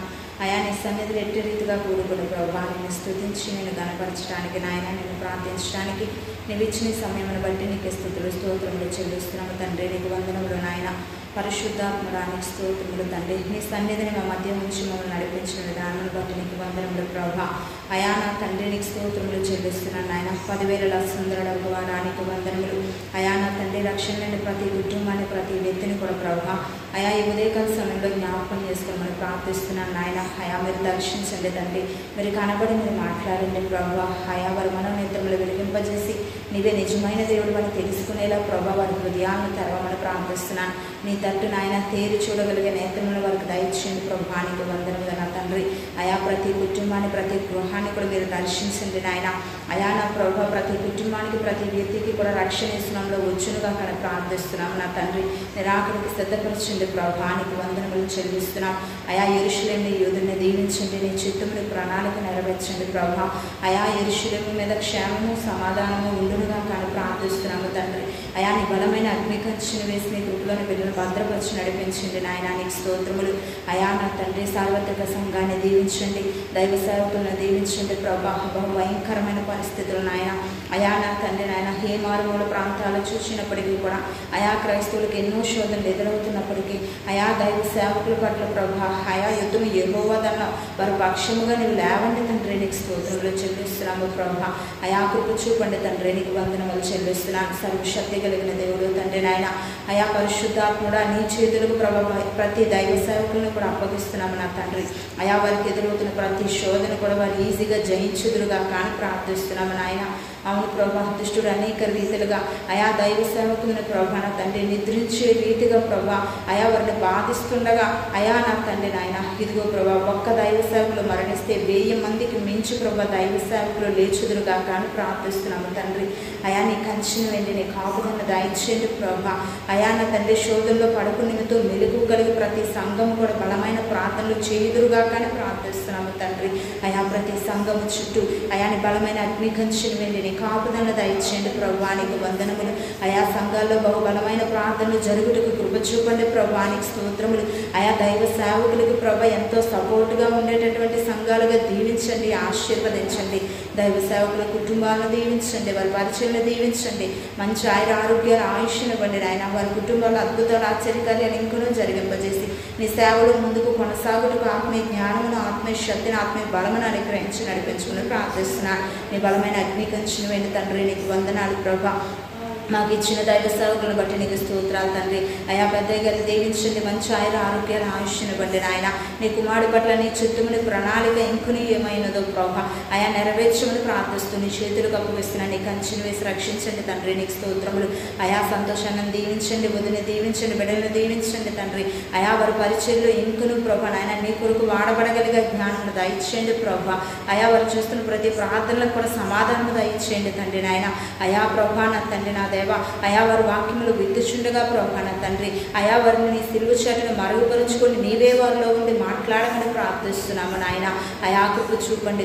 అయా నీ సన్నిధిలో ఎట్టి రీతిగా కూడుకుని ప్రభా నిన్ను స్తుతించి నేను గణపరచడానికి నాయన నిన్ను ప్రార్థించడానికి నువ్వు ఇచ్చిన సమయమును బట్టి నీకు స్తుతులు స్తోత్రములు చెల్లిస్తున్నాము తండ్రి నీకు వందనములు నాయన పరిశుద్ధాత్మడానికి స్తోత్రములు తండ్రి. నీ సన్నిధిని మా మధ్య నుంచి మమ్మల్ని నడిపించిన విధానాన్ని బట్టి నీకు వందనములు ప్రభా. అయా నా తండ్రి నీకు స్తోత్రములు చెల్లిస్తున్నాను నాయన. 10,000 సుందరుడకు వారానికి వందనములు. అయా నా తండ్రి రక్షణ లేని ప్రతి కుటుంబాన్ని ప్రతి వ్యక్తిని కూడా ప్రభా అయా ఈ ఉదయకాల సమయంలో జ్ఞాపకం చేసుకోమని ప్రార్థిస్తున్నాను నాయన. అయా మీరు దర్శించండి తండ్రి, మీరు కనబడి మీరు మాట్లాడండి ప్రభా. అయా వారి మనోనేత్రములు వెలిగింపజేసి నీవే నిజమైన దేవుడు వారిని తెలుసుకునేలా ప్రభా వారి హృదయాలను తెరవమని ప్రార్థిస్తున్నాను. నీ తట్టు నాయన తేరి చూడగలిగే నేత్రములు వారికి దయచేయండి ప్రభా. నీకు వందనములు నా తండ్రి. అయా ప్రతి కుటుంబాన్ని ప్రతి గృహాన్ని కూడా మీరు దర్శించండి నాయన. అయా నా ప్రభా ప్రతి కుటుంబానికి ప్రతి వ్యక్తికి కూడా రక్షణ ఇస్తున్నాంలో వచ్చునుగా కానీ ప్రార్థిస్తున్నాం నా తండ్రి. నిరాకరికి సిద్ధపరచండి ప్రభా. నీకు వందనములు చెల్లిస్తున్నాం. అయా యెరూషలేము యూదుల్ని దీవించండి, నీ చిత్తముని ప్రణాళిక నెరవేర్చండి ప్రభా. అయా యెరూషలేము మీద క్షేమము సమాధానము ఉండునుగా కానీ ప్రార్థిస్తున్నాము తండ్రి. అయా నీ బలమైన అగ్నికంచెను వేసి నీ కృపలోని బిడ్డలను భద్రపరిచి నడిపించండి నాయన. నీకు స్తోత్రములు. అయా నా తండ్రి సార్వత్రిక సంఘాన్ని దీవించండి, దైవ సేవకులను దీవించండి ప్రభా. బహు భయంకరమైన పరిస్థితులు నాయన. అయా నా తండ్రి నాయన ఏ మారుమూల ప్రాంతాలు చూసినప్పటికీ కూడా అయా క్రైస్తవులకు ఎన్నో శోధనలు ఎదురవుతున్నప్పటికీ అయా దైవ సేవకుల పట్ల ప్రభా అయా యుద్ధము యెహోవాదన్న వారి పక్షముగా నీవు లేవండి తండ్రి. నీకు స్తోత్రములు చెల్లిస్తున్నాము ప్రభా. అయా కృప చూపండి తండ్రి. నీకు వందనములు చెల్లిస్తున్నాను. సర్వశక్తి కలిగిన దేవుడు తండ్రి నాయన. అయా పరిశుద్ధాత్ముడా నీ చేతులకు ప్రభా ప్రతి దైవ సేవకులను కూడా అప్పగిస్తున్నాము నా తండ్రి. అయా వారికి ఎదురవుతున్న ప్రతి శోధన కూడా వారు ఈజీగా జయించుదురుగా కానీ ప్రార్థిస్తున్నాము నాయన. అవును ప్రభా దుష్టుడు అనేక రీతిలుగా అయా దైవ సేవకులను ప్రభా నా తండ్రి నిద్రించే రీతిగా ప్రభా అయా వారిని బాధిస్తుండగా అయా నా తండ్రి నాయన ఇదిగో ప్రభా ఒక్క దైవ సేవకులు మరణిస్తే 1000 మందికి మించి ప్రభా దైవ సేవకులు లేచుదురుగా కానీ ప్రార్థిస్తున్నాము తండ్రి. అయా నీ కంచెను వెళ్ళి నీ కాపుదలను దయచేయండి ప్రభా. అయా నా తండ్రి శోధనలో పడుకు నిమితో మెలుగు కలిగి ప్రతి సంఘము కూడా బలమైన ప్రార్థనలు చేయుదురుగా కానీ ప్రార్థిస్తున్నాము తండ్రి. అయా ప్రతి సంఘము చుట్టూ అయా నీ బలమైన అగ్ని కంచెను వెళ్ళి కాపుదలను దయచేయండి ప్రభా. నీకు వందనములు. అయా సంఘాల్లో బహుబలమైన ప్రార్థనలు జరుగుటకు కృప చూపండి ప్రభా. నీకు స్తోత్రములు. అయా దైవ సేవకులకు ప్రభ ఎంతో సపోర్టుగా ఉండేటటువంటి సంఘాలుగా దీవించండి, ఆశీర్వదించండి. దైవ సేవకుల కుటుంబాలను దీవించండి, వారి పరిచయలను దీవించండి. మంచి ఆరోగ్యాలు ఆయుష్నివ్వండి ఆయన. వారి కుటుంబాల్లో అద్భుతాలు ఆశ్చర్యకార్యాలు ఇంకనూ జరిగింపజేసి నీ సేవలు ముందుకు కొనసాగుటకు ఆత్మీయ జ్ఞానమును ఆత్మీయ శక్తిని ఆత్మీయ బలమును అనుగ్రహించి నడిపించుకుని ప్రార్థిస్తున్నాను. నీ బలమైన అగ్ని కంచెను వెండి తండ్రి. నీకు వందనాలు ప్రభా. మాకు ఇచ్చిన దైవ సేవకులను బట్టి నీకు స్తోత్రాలు తండ్రి. అయా పెద్దయ్య గారిని దీవించండి, మంచి ఆరోగ్యాలు ఆయుష్ని బట్టి నాయన. నీ కుమారుడి పట్ల నీ చిత్తముని ప్రణాళిక ఇంకుని ఏమైనదో ప్రభా అయా నెరవేర్చమని ప్రార్థిస్తూ నీ చేతులకు అప్పగిస్తున్నా. నీ కంచెను వేసి రక్షించండి తండ్రి. నీకు స్తోత్రములు. అయా సంతోషాన్ని దీవించండి, వదిని దీవించండి, బిడ్డలను దీవించండి తండ్రి. అయా వారి పరిచయలు ఇంకును ప్రభా నాయన నీ కొరకు వాడబడగలిగే జ్ఞానం దయచేయండి ప్రభా. అయా వారు చూస్తున్న ప్రతి ప్రార్థనలకు కూడా సమాధానం దయచేయండి తండ్రి నాయన. అయా ప్రభా నా తండ్రి నా దేవా అయా వారి వాక్యములు విత్తుచుండగా ప్రభా నా తండ్రి అయా వారిని నీ సిలువ చాటును మరుగుపరుచుకొని నీవే వారిలో ఉండి మాట్లాడమని ప్రార్థిస్తున్నాము నాయన. అయా కృప చూపండి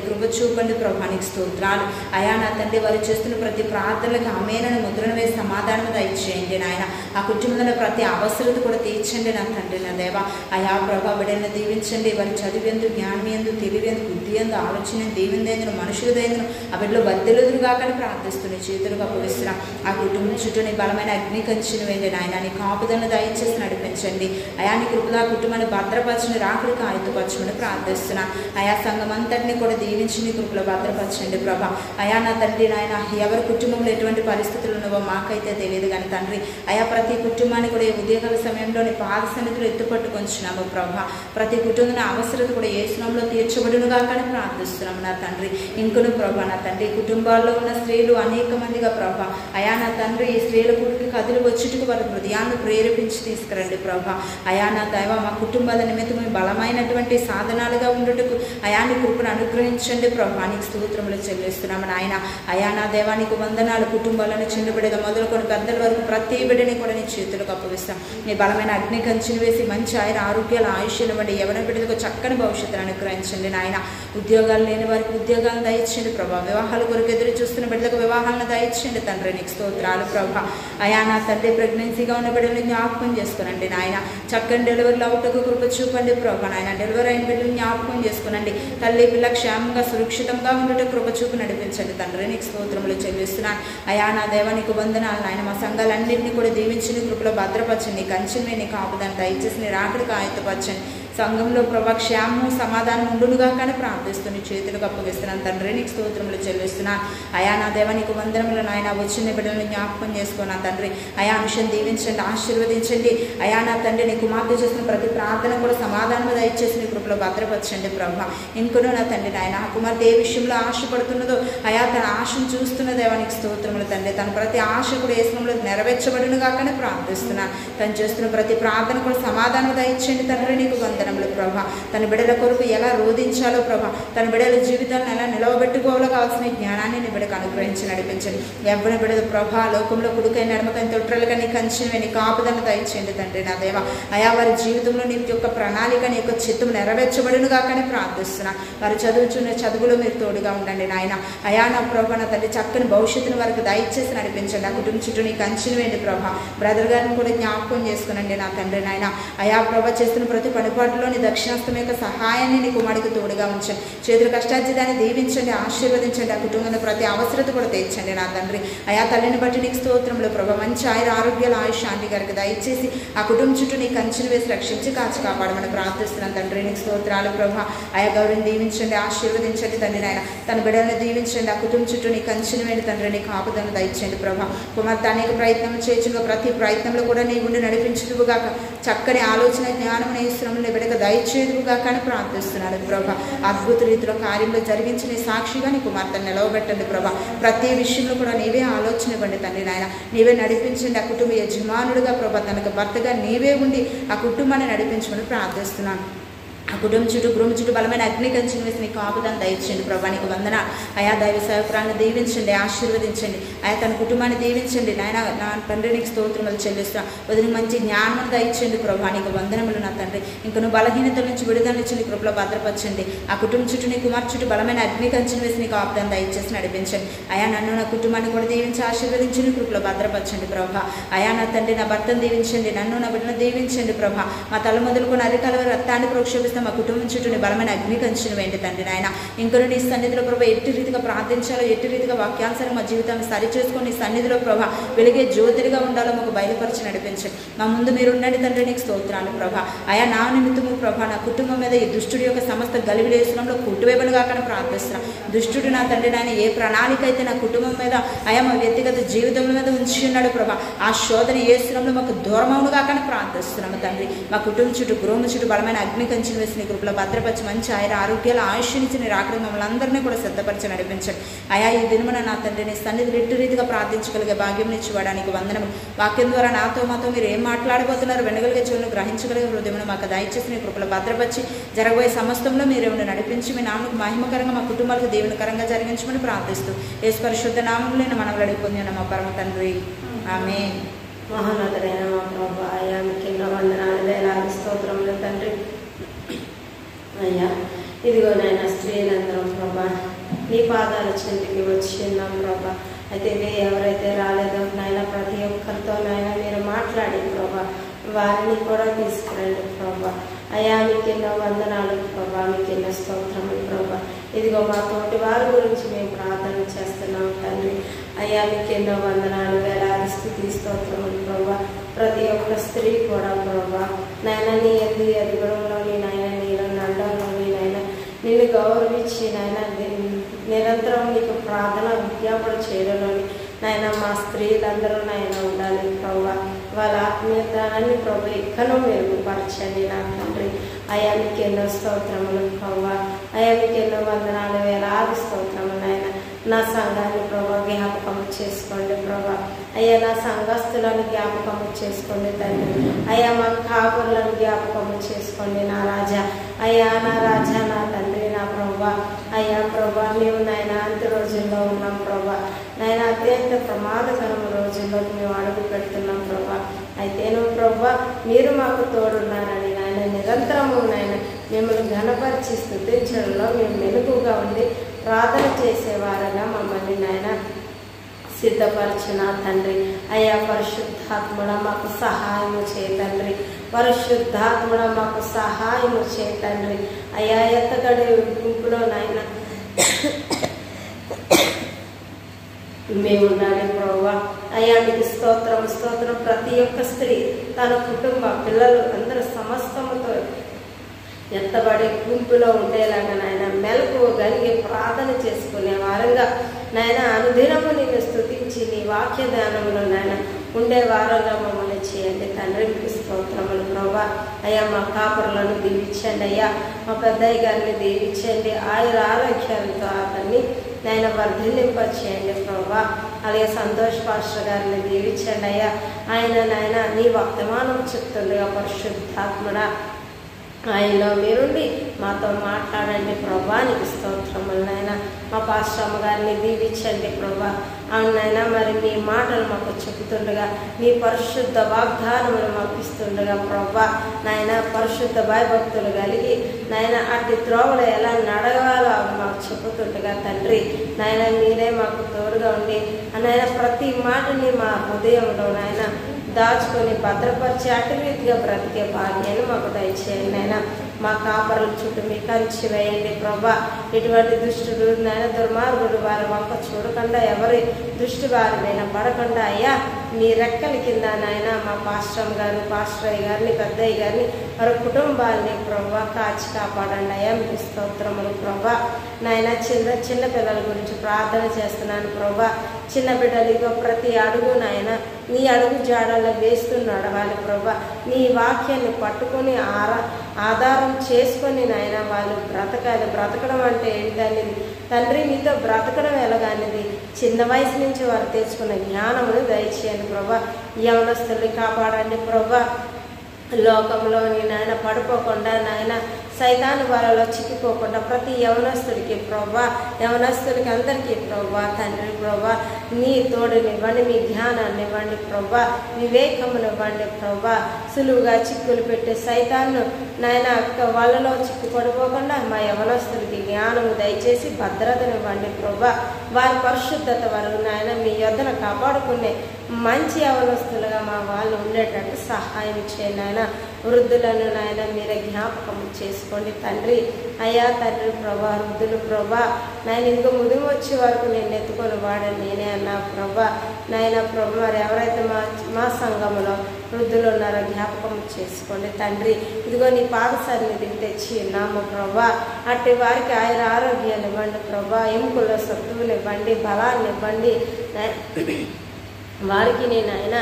ప్రభా. నీకు స్తోత్రాలు. అయా నా తండ్రి వారు చేస్తున్న ప్రతి ప్రార్థనలకు ఆమేనని ముద్రను వేసి సమాధానం దయచేయండి నాయన. ఆ కుటుంబంలో ప్రతి అవసరత కూడా తీర్చండి నా తండ్రి నా దేవా. అయా ప్రభా బిడ్డలను దీవించండి. వారి చదివేందు జ్ఞానం ఎందు తెలివేందు బుద్ధి ఎందు ఆలోచన దీవిందేందును మనుషులదైందును ఆ బిడ్డలో బద్దెలుదురుగా కానీ ప్రార్థిస్తున్న చేతులకు అప్పగిస్తున్నా. ఆ కుటుంబం చుట్టూ నీ బలమైన అగ్ని కంచెను వేయండి నాయన. నీ కాపుదలను దయచేసి నడిపించండి. అయా నీ కృపలా కుటుంబాన్ని భద్రపరచని రాకుడికి ఆయుధపరచమని ప్రార్థిస్తున్నా. అయా సంఘం అంతటిని కూడా దీవించి నీ కృపలో భద్రపరచండి ప్రభా. అయా నా తండ్రి నాయన ఎవరి కుటుంబంలో ఎటువంటి పరిస్థితులు ఉన్నావో మాకైతే తెలియదు కానీ తండ్రి అయా ప్రతి కుటుంబాన్ని కూడా ఉదయకాల సమయంలో నీ పాద సన్నిధిలో ఎత్తుపట్టుకొంచున్నాము ప్రభా. ప్రతి కుటుంబం అవసరత కూడా ఏ స్నామంలో తీర్చబడునుగా కానీ ప్రార్థిస్తున్నాము నా తండ్రి. ఇంకొను ప్రభా నా తండ్రి కుటుంబాల్లో ఉన్న స్త్రీలు అనేక మందిగా ప్రభా అయా నా తండ్రి ఈ స్త్రీల పుట్టుకి కదిలి వచ్చుటకు వారి హృదయాన్ని ప్రేరేపించి తీసుకురండి ప్రభా. అయా నా దైవ మా కుటుంబాల నిమిత్తమే బలమైనటువంటి సాధనాలుగా ఉండుటకు అయాన్ని కృపను అనుగ్రహించండి ప్రభా. నీకు స్తోత్రములు చెల్లిస్తున్నాము నాయన. అయా నా దేవానికి వందనాలు. కుటుంబాలను చిన్న బిడ్డగా మొదలుకొని పెద్దల వరకు ప్రతి బిడ్డని కూడా నీ చేతులకు అప్పగిస్తాం. నీ బలమైన అగ్ని కంచెను వేసి మంచి ఆరోగ్యాలు ఆయుష్ను బట్టి ఎవరి బిడ్డలకు చక్కని భవిష్యత్తును అనుగ్రహించండి నాయన. ఉద్యోగాలు లేని వారికి ఉద్యోగాలను దయచేయండి ప్రభా. వివాహాల కొరకు ఎదురు చూస్తున్న బిడ్డలకు వివాహాలను దయచేయండి తండ్రి. నీకు స్తోత్రాలు. స్తోత్రాలు ప్రభా. అయా నా తండ్రి ప్రెగ్నెన్సీగా ఉన్న బిడ్డలు జ్ఞాపకం చేసుకోనండి నాయన. చక్కని డెలివరీలు అవుటకు కృప చూపండి ప్రభా. నాయన డెలివరీ అయిన బిడ్డలు జ్ఞాపకం చేసుకోనండి. తల్లి పిల్ల క్షేమంగా సురక్షితంగా ఉండట కృప చూపు నడిపించండి తండ్రి. నీకు స్తోత్రములు చెల్లిస్తున్నాను. అయా నా దేవ నీకు వందనాలు నాయన. మా సంఘాలన్నింటినీ కూడా దీవించి నీ కృపలో భద్రపరచండి. నీ కంచెని నీ కాపుదాన్ని దయచేసి నీ రాకడికి ఆయత్తపరచండి. సంఘంలో ప్రభా క్షేమము సమాధానం ఉండునుగా కానీ ప్రార్థిస్తూ నీ చేతులకు అప్పగిస్తున్నాను తండ్రి. నీకు స్తోత్రములు చెల్లిస్తున్నాను. అయా నా దేవ నీకు వందనములు నాయన. వచ్చిన బిడ్డలను జ్ఞాపకం చేసుకున్నాను తండ్రి. అయా అంశం దీవించండి, ఆశీర్వదించండి. అయా నా తండ్రి నీ కుమార్తె చేసిన ప్రతి ప్రార్థన కూడా సమాధానం దయచేసి నీ కృపలో భద్రపరచండి ప్రభా. ఇంకనూ నా తండ్రి నాయన ఆ కుమార్తె ఏ విషయంలో ఆశపడుతున్నదో అయా తన ఆశను చూస్తున్న దేవానికి స్తోత్రములు తండ్రి. తన ప్రతి ఆశ కూడా ఏ సమయంలో నెరవేర్చబడునుగా కానీ ప్రార్థిస్తున్నాను. తను చేస్తున్న ప్రతి ప్రార్థన కూడా సమాధానం దయచేయండి తండ్రి. నీకు వందనములు ప్రభా. తన బిడ్డల కొరకు ఎలా రోధించాలో ప్రభా, తన బిడ్డల జీవితాలను ఎలా నిలవబెట్టుకోవాలో కావాల్సిన జ్ఞానాన్ని నీ బిడ్డకు అనుగ్రహించి నడిపించండి. ఎవరి బిడ్డలు ప్రభా లోకంలో కుడుకైన నడమకైన తొట్రలుగా నీ కంచెని నీ కాపుదలను దయచేయండి తండ్రి నా దేవ. అయా వారి జీవితంలో నీ యొక్క ప్రణాళిక నీ యొక్క చిత్తం నెరవేర్చబడునుగా కానీ ప్రార్థిస్తున్నా. వారు చదువుచున్న చదువులో మీరు తోడుగా ఉండండి నాయన. అయా నా ప్రభా నా తండ్రి చక్కని భవిష్యత్తును వారికి దయచేసి నడిపించండి. ఆ కుటుంబం చుట్టూ నీ కంచెని వేయండి ప్రభా. బ్రదర్ గారిని కూడా జ్ఞాపకం చేసుకునండి నా తండ్రి నాయన. అయా ప్రభా చేస్తున్న ప్రతి పనిపాటులో నీ దక్షిణాస్తం యొక్క సహాయాన్ని నీ కుమారుడికి తోడుగా ఉంచండి. చేతుల కష్టార్జితాన్ని దీవించండి, ఆశీర్వదించండి. ఆ కుటుంబంలో ప్రతి అవసరత కూడా తీర్చండి నా తండ్రి. అయా తల్లిని బట్టి నీకు స్తోత్రములు ప్రభా. మంచి ఆరోగ్యాలు ఆయుష్ శాంతి గారికి దయచేసి ఆ కుటుంబం చుట్టూ నీ కంచెను వేసి రక్షించి కాచి కాపాడమని ప్రార్థిస్తున్నాను తండ్రి. నీకు స్తోత్రాలు ప్రభా. అయా గౌరవం దీవించండి, ఆశీర్వదించండి తండ్రి నాయన. తన బిడ్డలను దీవించండి. ఆ కుటుంబం చుట్టూ నీ కంచెను వేయండి తండ్రి. నీ కాపుదలను దయచేయండి ప్రభా. కుమార్తె అనేక ప్రయత్నం చేయొచ్చుగా ప్రతి ప్రయత్నంలో కూడా నీ ఉండి నడిపించుదువుగాక. చక్కని ఆలోచన జ్ఞానం నీ శ్రమను నీ బిడ్డకు దయచేదువుగా కానీ ప్రార్థిస్తున్నాను ప్రభా. అద్భుత రీతిలో కార్యంలో జరిగించి నీ సాక్షిగా నీ కుమార్తెను నిలవబెట్టండి ప్రభా. ప్రతి విషయంలో కూడా నీవే ఆలోచన ఇవ్వండి తండ్రి నాయన. నీవే నడిపించండి. ఆ కుటుంబ యజమానుడిగా ప్రభా తనకు భర్తగా నీవే ఉండి ఆ కుటుంబాన్ని నడిపించమని ప్రార్థిస్తున్నాను. ఆ కుటుంబం చుట్టూ గృహం చుట్టూ బలమైన అగ్ని కంచెను వేసి నీకు ఆపుదాన్ని దయచేయండి ప్రభా. నీకు వందన. అయా దైవ సేవకురాలను దీవించండి, ఆశీర్వదించండి. అయా తన కుటుంబాన్ని దీవించండి నాయన. నా తండ్రి నీకు స్తోత్రములు చెల్లిస్తున్నాను. వదిలి మంచి జ్ఞానం దయచేయండి ప్రభా. నీకు వందనములు నా తండ్రి. ఇంక నువ్వు బలహీనతల నుంచి విడుదల నుంచి నీ కృపలో భద్రపరచండి. ఆ కుటుంబం చుట్టూ నీ కుమార్ చుట్టూ బలమైన అగ్ని కంచెను వేసి నీకు ఆపుదాన్ని దయచేసి నడిపించండి. అయా నన్ను నా కుటుంబాన్ని కూడా దీవించి ఆశీర్వదించి నీ కృపలో భద్రపరచండి ప్రభా. అయా నా తండ్రి నా భర్తను దీవించండి, నన్ను నా బిడ్డను దీవించండి ప్రభా. మా తల మొదలుకొని అరికాల రక్తాన్ని ప్రోక్షేపిస్తాం. మా కుటుంబం చుట్టూ బలమైన అగ్ని కంచెను వేయండి తండ్రి నాయన. ఇంకొన్ని నీ సన్నిధిలో ప్రభా ఎట్టి రీతిగా ప్రార్థించాలో, ఎట్టి రీతిగా వాక్యానుసారం మా జీవితాన్ని సరి చేసుకొని నీ సన్నిధిలో ప్రభా వెలిగే జ్యోతిగా ఉండాలో మాకు బయలుపరిచి నడిపించండి. మా ముందు మీరు ఉండండి తండ్రి. నీకు స్తోత్రాలు ప్రభా. అయా నా నిమిత్తము ప్రభా నా కుటుంబం మీద ఈ దుష్టుడి యొక్క సమస్త గలివిలేసడంలో కుట్టువేబను కాకని ప్రార్థిస్తున్నాను. దుష్టుడు నా తండ్రి నాయన ఏ ప్రణాళిక అయితే నా కుటుంబం మీద అయా మా వ్యక్తిగత జీవితం మీద ఉంచి ఉన్నాడు ప్రభా, ఆ శోధన ఏ శ్రమంలో మాకు దూరమవును కాకని ప్రార్థిస్తున్నాము తండ్రి. మా కుటుంబం చుట్టూ గృహం చుట్టూ బలమైన అగ్ని కంచెను వేసి నీ కృపలో భద్రపరిచి మంచి ఆరోగ్యాలు ఆయుష్నిచ్చి నీ రాకడ మమ్మల్ని అందరినీ కూడా సిద్ధపరిచి నడిపించండి. అయా ఈ దినమున నా తండ్రి నీ సన్నిధి ఎట్టి రీతిగా ప్రార్థించగలిగే భాగ్యం ఇచ్చివాడానికి వందనము. వాక్యం ద్వారా నాతో మాతో మీరు ఏం మాట్లాడబోతున్నారు వినగలిగే చెవులను గ్రహించగలిగే హృదయమును మాకు దయచేసి నీ కృపలో భద్రపరిచి జరగబోయే సమస్తంలో మీరేమైనా నడిపించి మీ నామకు మహిమకరంగా మా కుటుంబాలకు దీవెనకరంగా జరిగించమని ప్రార్థిస్తూ యేసు పరిశుద్ధ నామములో మనం అడిగిపోయిన మా పరమ తండ్రి ఆమేన్. మహోన్నతుడైన మా ప్రభా అయ్యా మీకు ఎన్నో వందనాలు వేలాది స్తోత్రములు తండ్రి. అయ్యా ఇదిగో నాయన స్త్రీలందరం ప్రభా నీ పాదాల చెందికి వచ్చి ఉన్నాం ప్రభా. అయితే ఎవరైతే రాలేదో నాయన ప్రతి ఒక్కరితో నాయన మీరు మాట్లాడి ప్రభా వారిని కూడా తీసుకురండి ప్రభా. అయ్యా మీకు ఎన్నో వందనాలు ప్రభా, మీకు ఎన్నో స్తోత్రములు ప్రభా. ఇదిగో మా తోటి వారి గురించి మేము ప్రార్థన చేస్తున్నాం తండ్రి. అయ్యా మీకు ఎన్నో వందనాలు వేలాది స్తుతి స్తోత్రములు ప్రభా. ప్రతి ఒక్క స్త్రీ కూడా ప్రభా నాయన నీ ఎదుగుడంలోని నాయన నీలో నండంలోని నాయన నిన్ను గౌరవించి నాయన నిరంతరం నీకు ప్రార్థన విజ్ఞాపన చేయడంలోని నాయన మా స్త్రీలందరూ నాయన ఉండాలి ప్రభా. వాళ్ళ ఆత్మీయతనాన్ని ప్రభు ఎక్కడో మెరుగుపరచండి నా తండ్రి. అయ్యా మీకు ఎన్నో స్తోత్రములు ప్రభా. అయ్యా మీకు ఎన్నో వందనాలు వేలాది స్తోత్రములు నాయన. నా సంఘాన్ని ప్రభా జ్ఞాపకం చేసుకోండి ప్రభా. అయ్యా నా సంఘస్థులను జ్ఞాపకం చేసుకోండి తండ్రి. అయ్యా మా కాపురులను జ్ఞాపకం చేసుకోండి నా రాజా. అయ్యా నా రాజా నా తండ్రి నా ప్రభా. అయ్యా ప్రభా మేము నాయన అంత్య రోజుల్లో ఉన్నాం ప్రభా. నాయన అత్యంత ప్రమాదకరం రోజుల్లోకి మేము అడుగు పెడుతున్నాం ప్రభా. అయితే నువ్వు ప్రభా మీరు మాకు తోడున్నారని నాయన నిరంతరము నాయన మిమ్మల్ని ఘనపరిచి స్తుతించడంలో మేము మెలుగుగా ఉండి ప్రార్థన చేసేవారుగా మమ్మల్ని నాయన సిద్ధపరచిన తండ్రి. అయ్యా పరిశుద్ధాత్ముడ మాకు సహాయము చేయ తండ్రి. పరిశుద్ధాత్ముడ మాకు సహాయము చేయ తండ్రి. అయ్యా ఎత్తగడి గుంపులో నాయన మేము ఉండాలి ప్రభువా. అయ్యా మీకు స్తోత్రం స్తోత్రం. ప్రతి ఒక్క స్త్రీ తన కుటుంబ పిల్లలు అందరూ సమస్తముతో ఎత్తబడే గుంపులో ఉండేలాగా నాయన మెలకు కలిగి ప్రార్థన చేసుకునే వారంగా నాయన అనుదినము నేను స్తుతించి నీ వాక్య ధ్యానంలో నాయన ఉండే వారంగా మమ్మల్ని చేయండి తండ్రి. మీకు స్తోత్రములు ప్రభువా. అయ్యా మా కాపురులను దీవించండి. అయ్యా మా పెద్దయ్య గారిని దీవించండి. ఆయుర ఆరోగ్యాలతో అతన్ని నాయన వర్ధిల్లింపచేయండి ప్రభువా. అలాగే సంతోష్ పాస్టర్ గారిని దీవించండి. అయ్యా ఆయన నాయన నీ వర్తమానం చెప్తుండగా పరిశుద్ధాత్మడా ఆయనలో మీరుండి మాతో మాట్లాడండి ప్రభా. నీకు స్తోత్రములు నాయన. మా పాస్టర్ అమ్మ గారిని దీవించండి ప్రభా. అవునైనా మరి మీ మాటలు మాకు చెబుతుండగా నీ పరిశుద్ధ వాగ్దానములు మాకు ఇస్తుండగా ప్రభా నాయన పరిశుద్ధ భయభక్తులు కలిగి నాయన అట్టి త్రోవలు ఎలా నడవాలో మాకు చెబుతుండగా తండ్రి నాయన మీరే మాకు తోడుగా ఉండి నాయన ప్రతి మాటని మా హృదయంలో నాయన దాచుకొని భద్రపరిచి అటు రీతిగా బ్రతికే భాగ్యాన్ని మాకు దయచేయండి నాయన. మా కాపరుల చుట్టూ మీ కంచి వేయండి ప్రభా. ఇటువంటి దుష్టుడు నాయన దుర్మార్గుడు వారి వంక చూడకుండా ఎవరి దృష్టి వారి మీద పడకుండా అయ్యా మీ రెక్కల కింద నాయన మా పాస్టర్ గారు పాస్టర్ గారిని పెద్దయ్య గారిని వారి కుటుంబాలని ప్రభా కాచి కాపాడండి అయ్యా. మీకు స్తోత్రములు ప్రభా. నాయన చిన్న పిల్లల గురించి ప్రార్థన చేస్తున్నాను ప్రభా. చిన్న బిడ్డలు ప్రతి అడుగు నాయన నీ అడుగు జాడల్లో వేస్తూ నడవాలి ప్రభా. నీ వాక్యాన్ని పట్టుకొని ఆధారం చేసుకొని నాయన వాళ్ళు బ్రతకాలి. బ్రతకడం అంటే ఏంటనేది తండ్రి మీతో బ్రతకడం ఎలాగనేది చిన్న వయసు నుంచి వారు తెచ్చుకున్న జ్ఞానమును దయచేయండి ప్రభా. యవనస్తుల్ని కాపాడండి ప్రభా. లోకంలోని నాయన పడిపోకుండా నాయన సైతాను వలలో చిక్కుకోకుండా ప్రతి యవనస్తుడికి ప్రభా యవనస్తుడికి అందరికీ ప్రభా తండ్రి ప్రభా నీ తోడునివ్వండి. మీ జ్ఞానాన్ని ఇవ్వండి ప్రభా. వివేకమునివ్వండి ప్రభా. సులువుగా చిక్కులు పెట్టే సైతాన్ని నాయన వాళ్ళలో చిక్కుపడిపోకుండా మా యవనస్తుడికి జ్ఞానము దయచేసి భద్రతనివ్వండి ప్రభా. వారి పరిశుద్ధత వరకు నాయన మీ యొద్దన కాపాడుకునే మంచి యవనస్తులుగా మా వాళ్ళు ఉండేటట్టు సహాయం చేయండి నాయన. వృద్ధులను నాయన మీరే జ్ఞాపకం చేసుకోండి తండ్రి. అయ్యా తండ్రి ప్రభా వృద్ధులు ప్రభా నాయన ఇంకో ముదిమి వచ్చే వరకు నేను ఎత్తుకొని వాడని నేనే అన్నా ప్రభా. నాయన ప్రభు మరి ఎవరైతే మా సంఘంలో వృద్ధులు ఉన్నారో జ్ఞాపకం చేసుకోండి తండ్రి. ఇదిగో నీ పాద సన్నిధికి తెచ్చి ఉన్నాము ప్రభా. అట్టి వారికి ఆయన ఆరోగ్యాన్ని ఇవ్వండి ప్రభా. ఎముకల్లో సత్తువుని ఇవ్వండి, బలాన్ని ఇవ్వండి. వారికి నేను ఆయన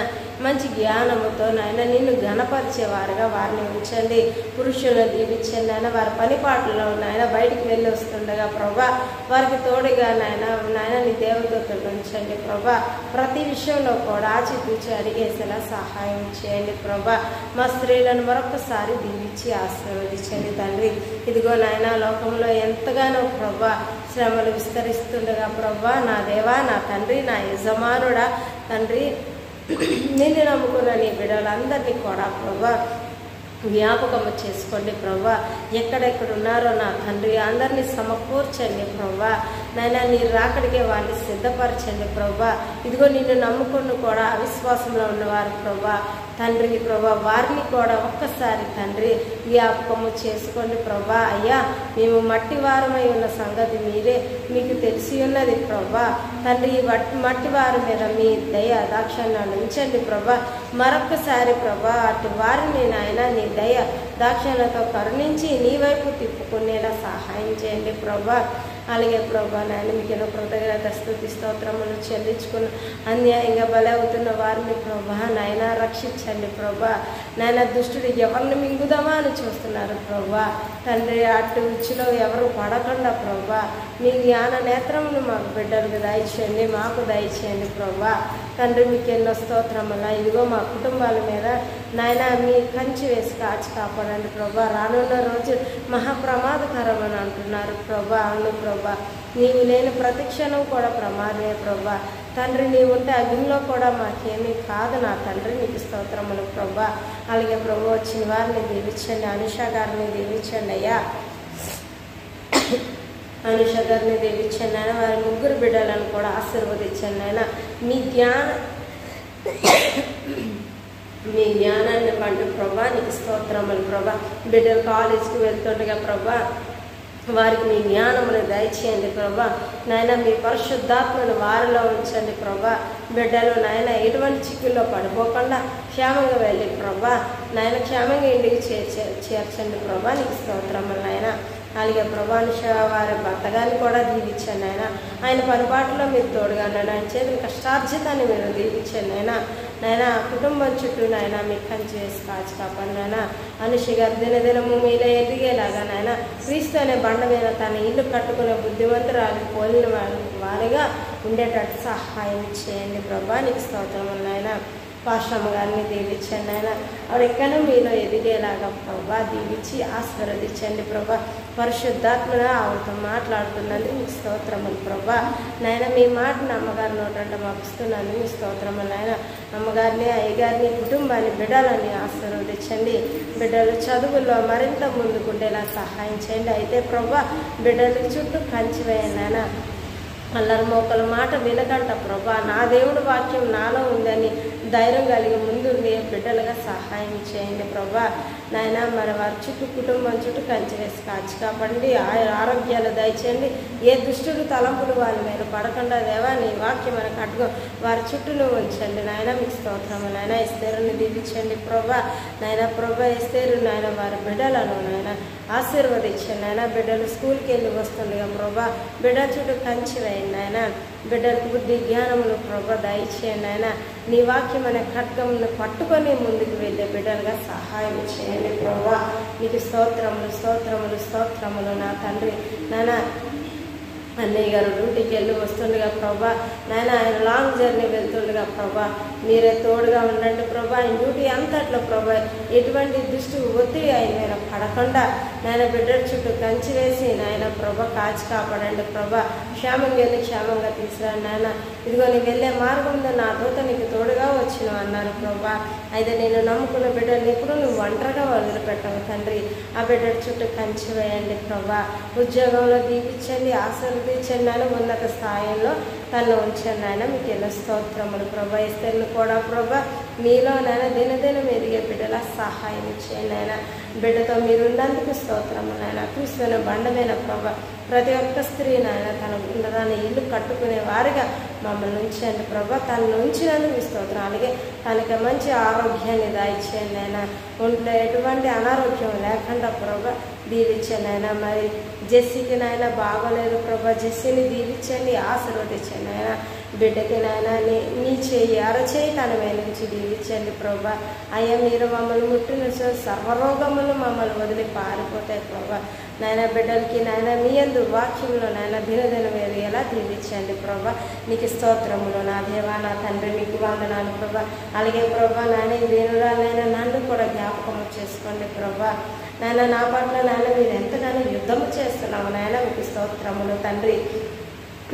మంచి జ్ఞానముతో నాయన నిన్ను ఘనపరిచేవారుగా వారిని ఉంచండి. పురుషులను దీవించండి నాయన. వారి పనిపాట్లలో నాయన బయటికి వెళ్ళి వస్తుండగా ప్రభా వారికి తోడుగా నాయన నీ దేవదూతలు ఉంచండి ప్రభా. ప్రతి విషయంలో కూడా ఆచితూచి అడిగేసేలా సహాయం చేయండి ప్రభా. మా స్త్రీలను మరొకసారి దీవించి ఆశీర్వదించండి తండ్రి. ఇదిగో నాయన లోకంలో ఎంతగానో ప్రభా శ్రమలు విస్తరిస్తుండగా ప్రభా నా దేవా నా తండ్రి నా యజమానుడా తండ్రి నిన్ను నమ్ముకున్న నీ బిడ్డలందరినీ కూడా ప్రభా జ్ఞాపకము చేసుకోండి ప్రభా. ఎక్కడెక్కడ ఉన్నారో నా తండ్రి అందరినీ సమకూర్చండి ప్రభా. నాయన నీ రాకడికే వారిని సిద్ధపరచండి ప్రభా. ఇదిగో నిన్ను నమ్ముకుని కూడా అవిశ్వాసంలో ఉన్నవారు ప్రభా తండ్రి ప్రభా వారిని కూడా ఒక్కసారి తండ్రి జ్ఞాపకము చేసుకోండి ప్రభా. అయ్యా మేము మట్టి వారమై ఉన్న సంగతి మీరే మీకు తెలిసి ఉన్నది ప్రభా తండ్రి. మట్టి వారి మీద మీ దయ దాక్షాణ్యాన్ని ఉంచండి ప్రభా. మరొక్కసారి ప్రభా అటు వారిని నాయన నీ దయ దాక్షాణ్యతో కరుణించి నీ వైపు తిప్పుకునేలా సహాయం చేయండి ప్రభా. అలాగే ప్రభా నాయన మీకేదో కృతజ్ఞత స్తుతి స్తోత్రములు చెల్లించుకుని అన్యాయంగా బలవుతున్న వారిని ప్రభా నాయన రక్షించండి ప్రభా. నాయన దుష్టుడు ఎవరిని మింగుదామా అని చూస్తున్నారు ప్రభా తండ్రి. అటు రుచిలో ఎవరు పడకుండా ప్రభా మీ జ్ఞాన నేత్రమును మాకు బిడ్డలకు దయచేయండి, మాకు దయచేయండి ప్రభా తండ్రి. మీకు ఎన్నో స్తోత్రములా. ఇదిగో మా కుటుంబాల మీద నాయన మీ కంచి వేసి కాచి కాపాడండి ప్రభా. రానున్న రోజు మహాప్రమాదకరం అని అంటున్నారు ప్రభా. అవును ప్రభా నీవు లేని ప్రతి క్షణం కూడా ప్రమాదమే ప్రభా తండ్రి. నీవు ఉంటే అగ్నిలో కూడా మాకేమీ కాదు నా తండ్రి. నీకు స్తోత్రములు ప్రభా. అలాగే ప్రభు వచ్చిన వారిని దీవించండి. అనుష గారిని దీవించండి అయ్యా. అనుష గారిని దీవించండి ఆయన. వారి ముగ్గురు బిడ్డలను కూడా ఆశీర్వదించండి ఆయన. మీ జ్ఞానాన్ని పండు ప్రభా నీకు స్తోత్రములు ప్రభా. బిడ్డలు కాలేజీకి వెళ్తుండగా ప్రభా వారికి మీ జ్ఞానమును దయచేయండి ప్రభా. నాయన మీ పరిశుద్ధాత్మను వారిలో ఉంచండి ప్రభా. బిడ్డలు నాయన ఎటువంటి చిక్కుల్లో పడిపోకుండా క్షేమంగా వెళ్ళి ప్రభా నాయన క్షేమంగా ఇంటికి చేర్చండి ప్రభా నీకు స్తోత్రములు నాయన. అలాగే ప్రభానుష వారి భర్తగాన్ని కూడా దీవించండి ఆయన పనిపాటులో మీరు తోడుగా ఆయన చేతులు కష్టార్జితాన్ని మీరు దీవించండి నాయన కుటుంబం చుట్టూ నాయన మీకు కంచి వేసి కాచి కాపాడు నాయన. అనుష గారు దినదినము మీలో ఎదిగేలాగా నాయన క్రీస్తు అనే బండ మీద తన ఇల్లు కట్టుకునే బుద్ధిమంతురాలు పోలిన వారిగా ఉండేటట్టు సహాయం చేయండి ప్రభా నీకు స్తోత్రములు నాయన. పాశ్రమ గారిని దీవించండి ఆయన ఆవిడెక్కడో మీలో ఎదిగేలాగా ప్రభా దీవించి ఆశీర్వదించండి ప్రభా. పరిశుద్ధాత్మగా ఆవిడతో మాట్లాడుతున్నందుకు మీ స్తోత్రములు ప్రభా. నాయన మీ మాటను అమ్మగారి నోటంటే మాపిస్తున్నందుకు మీ స్తోత్రములు నాయన. అమ్మగారిని అయ్యగారిని కుటుంబాన్ని బిడ్డలని ఆశీర్వదించండి. బిడ్డలు చదువుల్లో మరింత ముందుకుండేలా సహాయం చేయండి. అయితే ప్రభా బిడ్డల చుట్టూ కంచి వేయండి నాయన. అల్లరి మోకల మాట వినకంట ప్రభా నా దేవుడు వాక్యం నాలో ఉందని ధైర్యం కలిగి ముందుండి బిడ్డలుగా సహాయం చేయండి ప్రభా నాయన. మరి వారి చుట్టూ కుటుంబం చుట్టూ కంచి వేసి కాచి కాపాడండి. ఆరోగ్యాలు దయచేయండి. ఏ దుష్టుడు తలంపులు వారి మీద పడకుండా దేవా నీ వాక్యం అని కట్టుకో వారి చుట్టూను ఉంచండి నాయన మీకు స్తోత్రము నాయన. ఎస్తేరుని దీవించండి ప్రభా నాయన. ప్రభా ఎస్తేరు నాయన వారి బిడ్డలను నాయన ఆశీర్వదించండి నాయన. బిడ్డలు స్కూల్కి వెళ్ళి వస్తుండగా ప్రభా బిడ్డల చుట్టూ కంచి వేయండి నాయన. బిడ్డలకు బుద్ధి జ్ఞానములు ప్రభా దయచేయండి నాయన. నీ వాక్యం అనే ఖడ్గమును పట్టుకొని ముందుకు వెళ్ళే బిడ్డలుగా సహాయం చేయండి ప్రభా నీకు స్తోత్రములు స్తోత్రములు స్తోత్రములు నా తండ్రి నాయన. అన్నయ్య గారు డ్యూటీకి వెళ్ళి వస్తుండగా ప్రభా నాయన ఆయన లాంగ్ జర్నీ వెళ్తుండగా ప్రభా మీరే తోడుగా ఉండండి ప్రభా. ఆయన డ్యూటీ అంతట్లో ప్రభా ఎటువంటి దృష్టి ఒత్తిడి ఆయన మీద పడకుండా నాయన బిడ్డల చుట్టూ కంచి వేసి నాయన ప్రభా కాచి కాపాడండి ప్రభా. క్షేమంగా వెళ్ళి క్షేమంగా తీసుకురండి నాయన. ఇదిగో నీకు వెళ్ళే మార్గంలో నా దూత నీకు తోడుగా వచ్చిన అన్నారు ప్రభా. అయితే నేను నమ్ముకున్న బిడ్డలు ఎప్పుడు నువ్వు ఒంటరిగా వదిలిపెట్టవు తండ్రి. ఆ బిడ్డల చుట్టూ కంచి వేయండి ప్రభా. ఉద్యోగంలో దీవించండి ఆశీర్వదించండి నాయన. ఉన్నత స్థాయిలో తను ఉంచండి ఆయన. మీకు ఎన్నో స్తోత్రములు ప్రభా. ఇస్తేను కూడా ప్రభా మీలో నాయన దినదినం ఎదిగే బిడ్డల సహాయం చేయండి ఆయన. బిడ్డతో మీరు ఉన్నందుకు స్తోత్రము నాయన. క్రీస్తున్న బండమైన ప్రభా ప్రతి ఒక్క స్త్రీ నాయన తన ఉండరాని ఇల్లు కట్టుకునే వారిగా మమ్మల్ని ఉంచండి ప్రభా. తనను ఉంచినందుకు స్తోత్రం. అలాగే తనకి మంచి ఆరోగ్యాన్ని దయచేయండి ఆయన. ఒంట్లో ఎటువంటి అనారోగ్యం లేకుండా ప్రభా దీవించండి ఆయన. మరి జెస్సీకి నాయన బాగోలేదు ప్రభా. జెస్సీని దీవించండి ఆశీర్వదించండి ఆయన. బిడ్డకి నాయన నీ చేయి అరచేయి తన మీద నుంచి దీవించండి ప్రభా. అయ్యా మీరు మమ్మల్ని ముట్టిన సర్వరోగములు మమ్మల్ని వదిలి పారిపోతాయి ప్రభా నాయన. బిడ్డలకి నాయన మీ యందు వాక్యంలో నాయన దినదినం ఎలా దీవించండి ప్రభా. నీకు స్తోత్రములు నా దేవా నా తండ్రి మీకు వందనాలు ప్రభా. అలాగే ప్రభా నాయన వేణురాలైనా నన్ను కూడా జ్ఞాపకం చేసుకోండి ప్రభా నాయన. నా పట్ల నాయన మీరు ఎంతగానో యుద్ధము చేస్తున్నాము నాయన. మీకు స్తోత్రములు తండ్రి.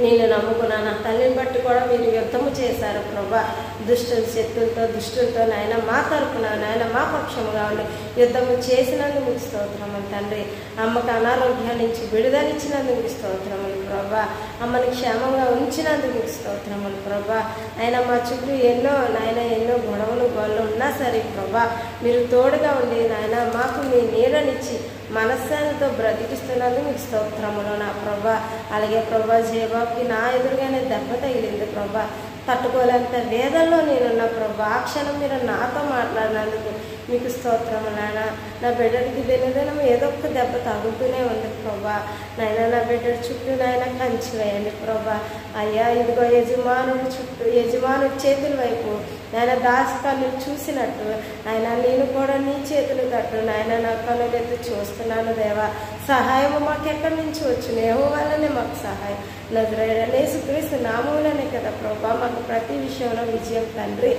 నేను నమ్ముకున్నాను నా తల్లిని బట్టి కూడా మీరు యుద్ధము చేశారు ప్రభా. దుష్టులతో నాయన మా తరపున నాయన మా పక్షముగా ఉండి యుద్ధము చేసినందుకు మీకు స్తోత్రములు తండ్రి. అమ్మకు అనారోగ్యం నుంచి విడుదలిచ్చినందుకు మీకు స్తోత్రములు ప్రభా. అమ్మని క్షేమంగా ఉంచినందుకు మీకు స్తోత్రములు ప్రభా. ఆయన మా చుట్టూ ఎన్నో గొడవలు గొడవలు ఉన్నా సరే ప్రభా మీరు తోడుగా ఉండి నాయన మాకు మీ నీడనిచ్చి మనశ్శాంతితో బ్రతికిస్తున్నందుకు మీకు స్తోత్రములు నా ప్రభా. అలాగే ప్రభా జయబాబుకి నా ఎదురుగానే దెబ్బ తగిలింది ప్రభా. తట్టుకోలేంత వేదనలో నేనున్న ప్రభా. ఆ క్షణం మీరు నాతో మాట్లాడినందుకు మీకు స్తోత్రము నాయన. నా బిడ్డడికి దినదినం ఏదో ఒక దెబ్బ తగులుతూనే ఉంది ప్రభా నాయన. నా బిడ్డడి చుట్టూ నాయన కంచి వేయండి ప్రభా. అయ్యా ఇదిగో యజమానుడి చేతుల వైపు నాయన దాసి కన్నులు చూసినట్టు ఆయన నేను కూడా నీ చేతులు తట్టు నాయన నా కన్నులెత్తి చూస్తున్నాను దేవా. సహాయము మాకు ఎక్కడి నుంచి వచ్చిన ఏమో వల్లనే మాకు సహాయం యేసుక్రీస్తు నామములనే కదా ప్రభా మాకు ప్రతి విషయంలో విజయం తండ్రి.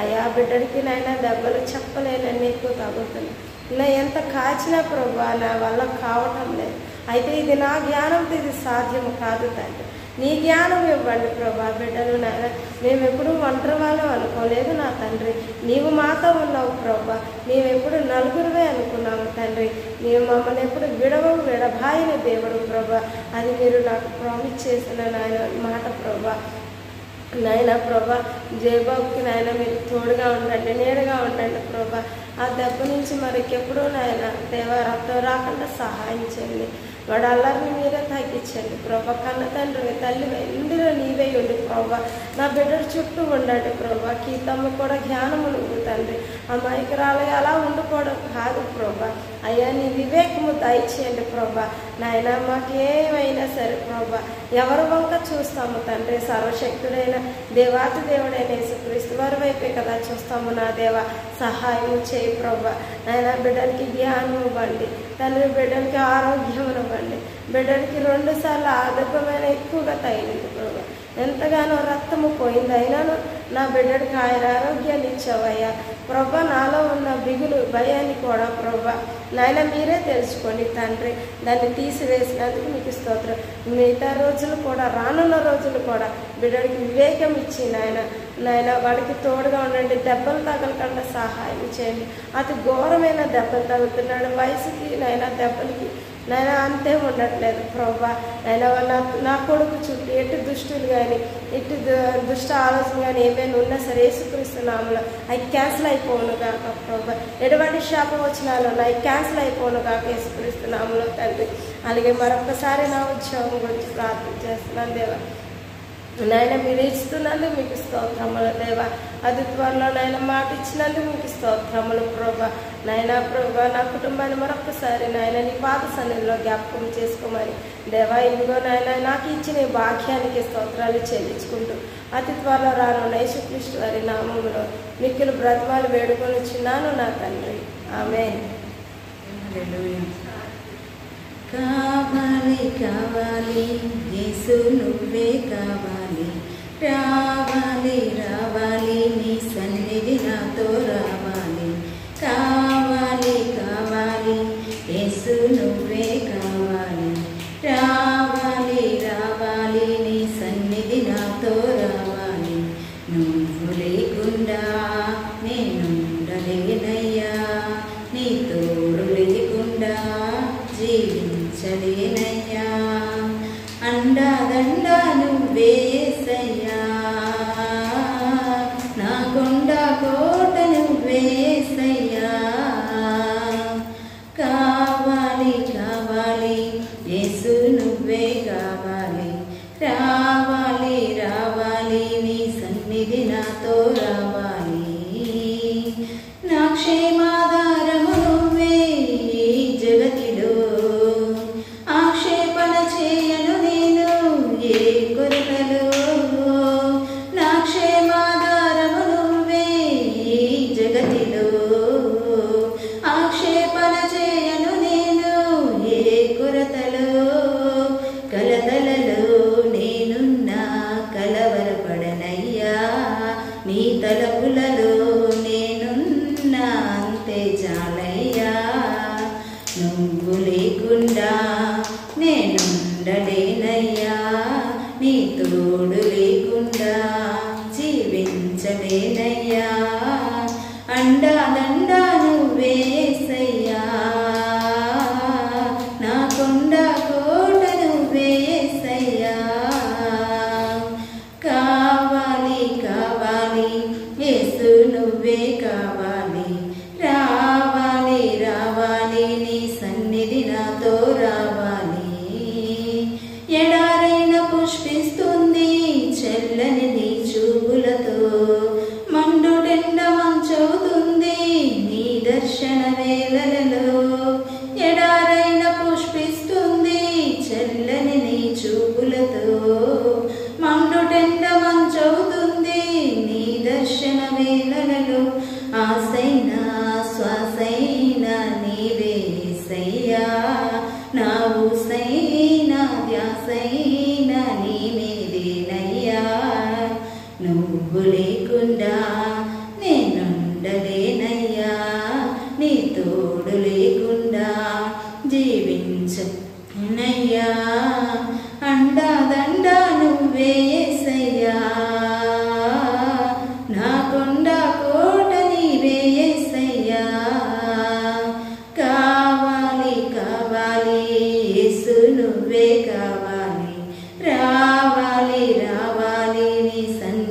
అయ్యా బిడ్డడికి నాయన దెబ్బలు చెప్పలేనని ఎక్కువ తగ్గుతుంది నా ఎంత కాచినా ప్రభా నా వల్ల కావటం లేదు. అయితే ఇది నా జ్ఞానంతో ఇది సాధ్యము కాదు తండ్రి. నీ జ్ఞానం ఇవ్వండి ప్రభా. బిడ్డలు నాయన మేము ఎప్పుడు ఒంటరి వాళ్ళం అనుకోలేదు నా తండ్రి. నీవు మాతో ఉన్నావు ప్రభా. మేమెప్పుడు నలుగురువే అనుకున్నాము తండ్రి. నీవు మమ్మల్ని ఎప్పుడు విడబాయిన దేవుడు ప్రభా. అది మీరు నాకు ప్రామిస్ చేసిన నాయన మాట ప్రభా. నాయన ప్రభా జయబాబుకి నాయన మీరు తోడుగా ఉండండి, నీడగా ఉండండి ప్రభా. ఆ దెబ్బ నుంచి మరికెప్పుడూ నాయన దేవ రక్తం రాకుండా సహాయం చేయండి. వాడు అల్లరిని మీరే తగ్గించండి ప్రభా. కన్న తండ్రి తల్లి ఇందులో నీవే ఉండి ప్రభా. నా బిడ్డల చుట్టూ ఉండండి ప్రభా. కీతమ్మ కూడా జ్ఞానము నువ్వు తండ్రి, అమాయకురాలు అలా ఉండిపోవడం కాదు ప్రభా. అయ్యా నీ వివేకము దయచేయండి ప్రభా. నాయన మాకేమైనా సరే ప్రభా ఎవరి వంక చూస్తాము తండ్రి, సర్వశక్తుడైన దేవాతి దేవుడైన యేసుక్రీస్తు వారి వైపే కదా చూస్తాము. నా దేవ సహాయం చేయి ప్రభా. నాయన బిడ్డలకి జ్ఞానం ఇవ్వండి తండ్రి, బిడ్డలకి ఆరోగ్యం ఇవ్వండి, బిడ్డలకి 2 సార్లు ఆరోగ్యమైన ఎక్కువగా తగిలింది ప్రభా. ఎంతగానో రక్తము పోయింది అయినాను నా బిడ్డడికి ఆయన ఆరోగ్యాన్ని ఇచ్చావయ్యా ప్రభా. నాలో ఉన్న బిగులు భయాన్ని కూడా ప్రభా నాయన మీరే తెలుసుకోండి తండ్రి. దాన్ని తీసివేసినందుకు మీకు స్తోత్రం. మిగతా రోజులు కూడా రానున్న రోజులు కూడా బిడ్డడికి వివేకం ఇచ్చి నాయన వాడికి తోడుగా ఉండండి. దెబ్బలు తగలకుండా సహాయం చేయండి. అతి ఘోరమైన దెబ్బలు తగులుతున్నాడు వయసుకి నాయన దెబ్బలకి నాయన అంతే ఉండట్లేదు ప్రభా. నాయన నా కొడుకు చుట్టూ ఎటు దుష్టులు కానీ ఇటు దుష్ట ఆలోచన కానీ ఏమైనా ఉన్నా సరే యేసుక్రీస్తు నామములో అవి క్యాన్సిల్ అయిపోను కాక ప్రభా. ఎటువంటి శాపం వచ్చినాలో అవి క్యాన్సిల్ అయిపోను కాక యేసుక్రీస్తు నామములో తండ్రి. అలాగే మరొకసారి నా ఉద్యోగం గురించి ప్రార్థన చేస్తున్నాను దేవా. నాయన మీరు ఇస్తున్నందుకు మీకు స్తోత్రములు దేవా. అది త్వరలో నాయన మాట ఇచ్చినందుకు మీకు స్తోత్రములు ప్రభా. నాయన ప్రభా నా కుటుంబాన్ని మరొకసారి నాయన నీ పాద సన్నిధిలో జ్ఞాపకం చేసుకోమని దేవా. ఇదిగో నాయన నాకు ఇచ్చిన ఈ భాగ్యానికి స్తోత్రాలు చెల్లించుకుంటూ అతి త్వరలో రానున్న యేసుక్రీస్తు వారి నామములో మిక్కులు బ్రతమాలు వేడుకొని చిన్నాను నా తండ్రి. ఆమేన్. కావాలి కావాలి యేసు నువ్వే కావాలి, రావాలి రావాలి నీ సన్నిధి నాతో రావాలి. కావాలి కావాలి యేసు నువ్వే కావాలి, రావాలి రావాలి నీ సన్నిధి నాతో రావాలి. నువ్వు లేకుండా నేనుండలేనయ్యా, నీ తోడు లేకుండా జీవించలేనయ్యా. అండాదండ నువ్వేసయ్యా, నా కొండ కోట నువ్వేసయ్యా. కావాలి కావాలి యేసు నువ్వే కావాలి, రావాలి రావాలి నీ సన్నిధి నాతో రావాలి. నా క్షేమాధారము నువ్వే జగతిలో, ఆక్షేపణ చేయను నేను ఏ కొరతలో. నా క్షేమాధారము నువ్వే జగతిలో, ఆక్షేపణ చేయను నేను ఏ కొరతలో. కలతలలో నేనున్నా కలవరపడనయ్యా, నీ తలపులలో నేనున్నా అంతే చాలయ్యా. నువ్వు లేకుండా నేనుండలేనయ్యా, నీ తోడు లేకుండా జీవించలేనయ్యా. అండాదండ నువ్వేసయ్యా, నా కొండ కోట నువ్వేసయ్యా. కావాలి కావాలి యేసు నువ్వే కావాలి, రావాలి రావాలి నీ సన్నిధి నాతో రావాలి. ఎడారైన పుష్పిస్తుంది చల్లని నీ చూపులతో, మండుటెండ మంచవుతుంది నీ దర్శన వేళలలో. ఎడారైన పుష్పిస్తుంది చల్లని నీ చూపులతో, మండుటెండ మంచవుతుంది నీ దర్శన వేళలలో. ఆసైనా శ్వాసైనా నీవేసయ్యా, నా ఊసైనా ధ్యాసైనా నీ మీదేనయ్యా. నువ్వు లేకుండా నేనుండలేనయ్యా, నీ తోడు లేకుండా జీవించనయ్యా. అండాదండ నువ్వేసయ్యా, నా కొండ కోట నీవేసయ్యా. కావాలి కావాలి యేసు నువ్వే కావాలి, రావాలి రావాలి నీ సన్నిధి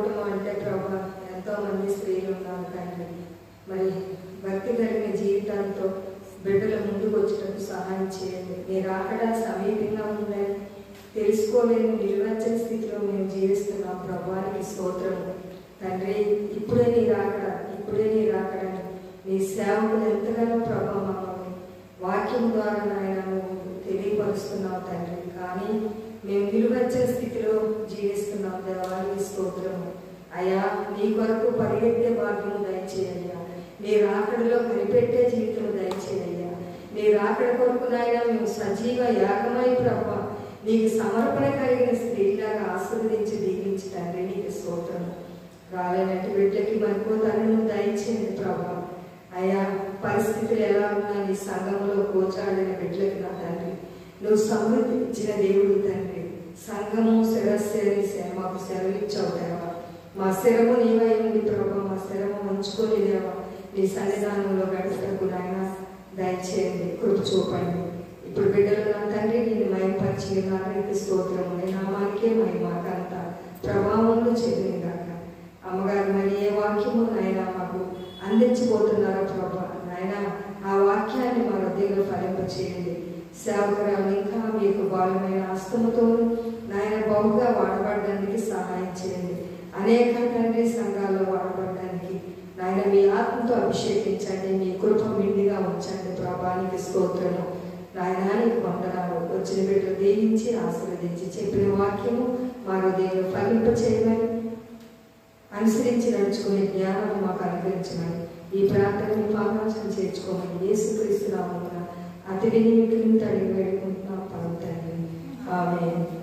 కుటుంబం అంటే ప్రభా ఎంతోమంది స్త్రీలు ఉన్నారు తండ్రి. మరి భక్తి కలిగిన జీవితాలతో బిడ్డల ముందుకు వచ్చేటప్పుడు సహాయం చేయండి. మీరు అక్కడ సమీపంగా ఉందని తెలుసుకోలేని నిర్వచన స్థితిలో మేము జీవిస్తున్నాం. ప్రభానికి స్తోత్రము తండ్రి. ఇప్పుడే నీ రాకడని నీ సేవకులు ఎంతగానో ప్రభా మమ్మల్ని వాక్యం ద్వారా నాయన నువ్వు తెలియపరుస్తున్నావు తండ్రి. కానీ మేము నిర్వచన స్థితిలో జీవిస్తున్నాం. దేవానికి స్తోత్రము అయ్యా. నీ కొరకు పరిగెత్తే భాగ్యము దయచేయ్యా. నీ రాకడలో కనిపెట్టే జీవితం దయచేయ్యా. నీ రాకడ కొరకు నాయన మేము సజీవ యాగమై ప్రభా నీకు సమర్పణ కలిగిన స్త్రీలాగా ఆశీర్వదించి దీవించి తండ్రి నీకు స్తోత్రము. రాలేనట్టు బిడ్డకి మరిపోతాను దయచేయండి ప్రభా. అయ్యా పరిస్థితులు ఎలా ఉన్నా నీ సంఘంలో కోచాడిన బిడ్డలకి నా తండ్రి నువ్వు సమృద్ధి ఇచ్చిన దేవుడు తండ్రి. సంఘము శిరస్సు మాకు సెలవిచ్చావు దేవా. మా శిరము నీవై ఉంది ప్రభా. మా శిరము ఉంచుకొని దేవా నీ సన్నిధానంలో గడుపుటకు నాయన దయచేయండి, కృప చూపండి. ఇప్పుడు బిడ్డలు నా తండ్రి నేను మయంపరిచి నాకైతే స్తోత్రము. నీ నామానికే మహిమాకంత ప్రభావంలో చెందినగాక. అమ్మగారు మరి ఏ వాక్యము నాయన మాకు అందించబోతున్నారో ప్రభా నాయన ఆ వాక్యాన్ని మా హృదయంలో ఫలింపచేయండి. సేవకురాలు ఇంకా మీకు బలమైన హస్తముతో నాయన బహుగా వాడబడడానికి సహాయం చేయండి. అనేక తండ్రి సంఘాల్లో వాడబడడానికి నాయన మీ ఆత్మతో అభిషేకించండి. మీ కృప మిండిగా ఉంచండి. ప్రభానికి స్తోత్రము నాయనానికి వందనాలు. వచ్చిన బిడ్డలు దీవించి ఆశీర్వదించి చెప్పిన వాక్యము మా హృదయంలో ఫలింప చేయమని అనుసరించి నడుచుకునే జ్ఞానం మాకు అనుగ్రహించమని ఈ ప్రాంతాన్ని పాపనాశనం చేర్చుకోమని యేసుక్రీస్తు నామమున అతి వినియోగం అడిగి వేడుకుంటున్నాం పరమ తండ్రి. ఆమేన్.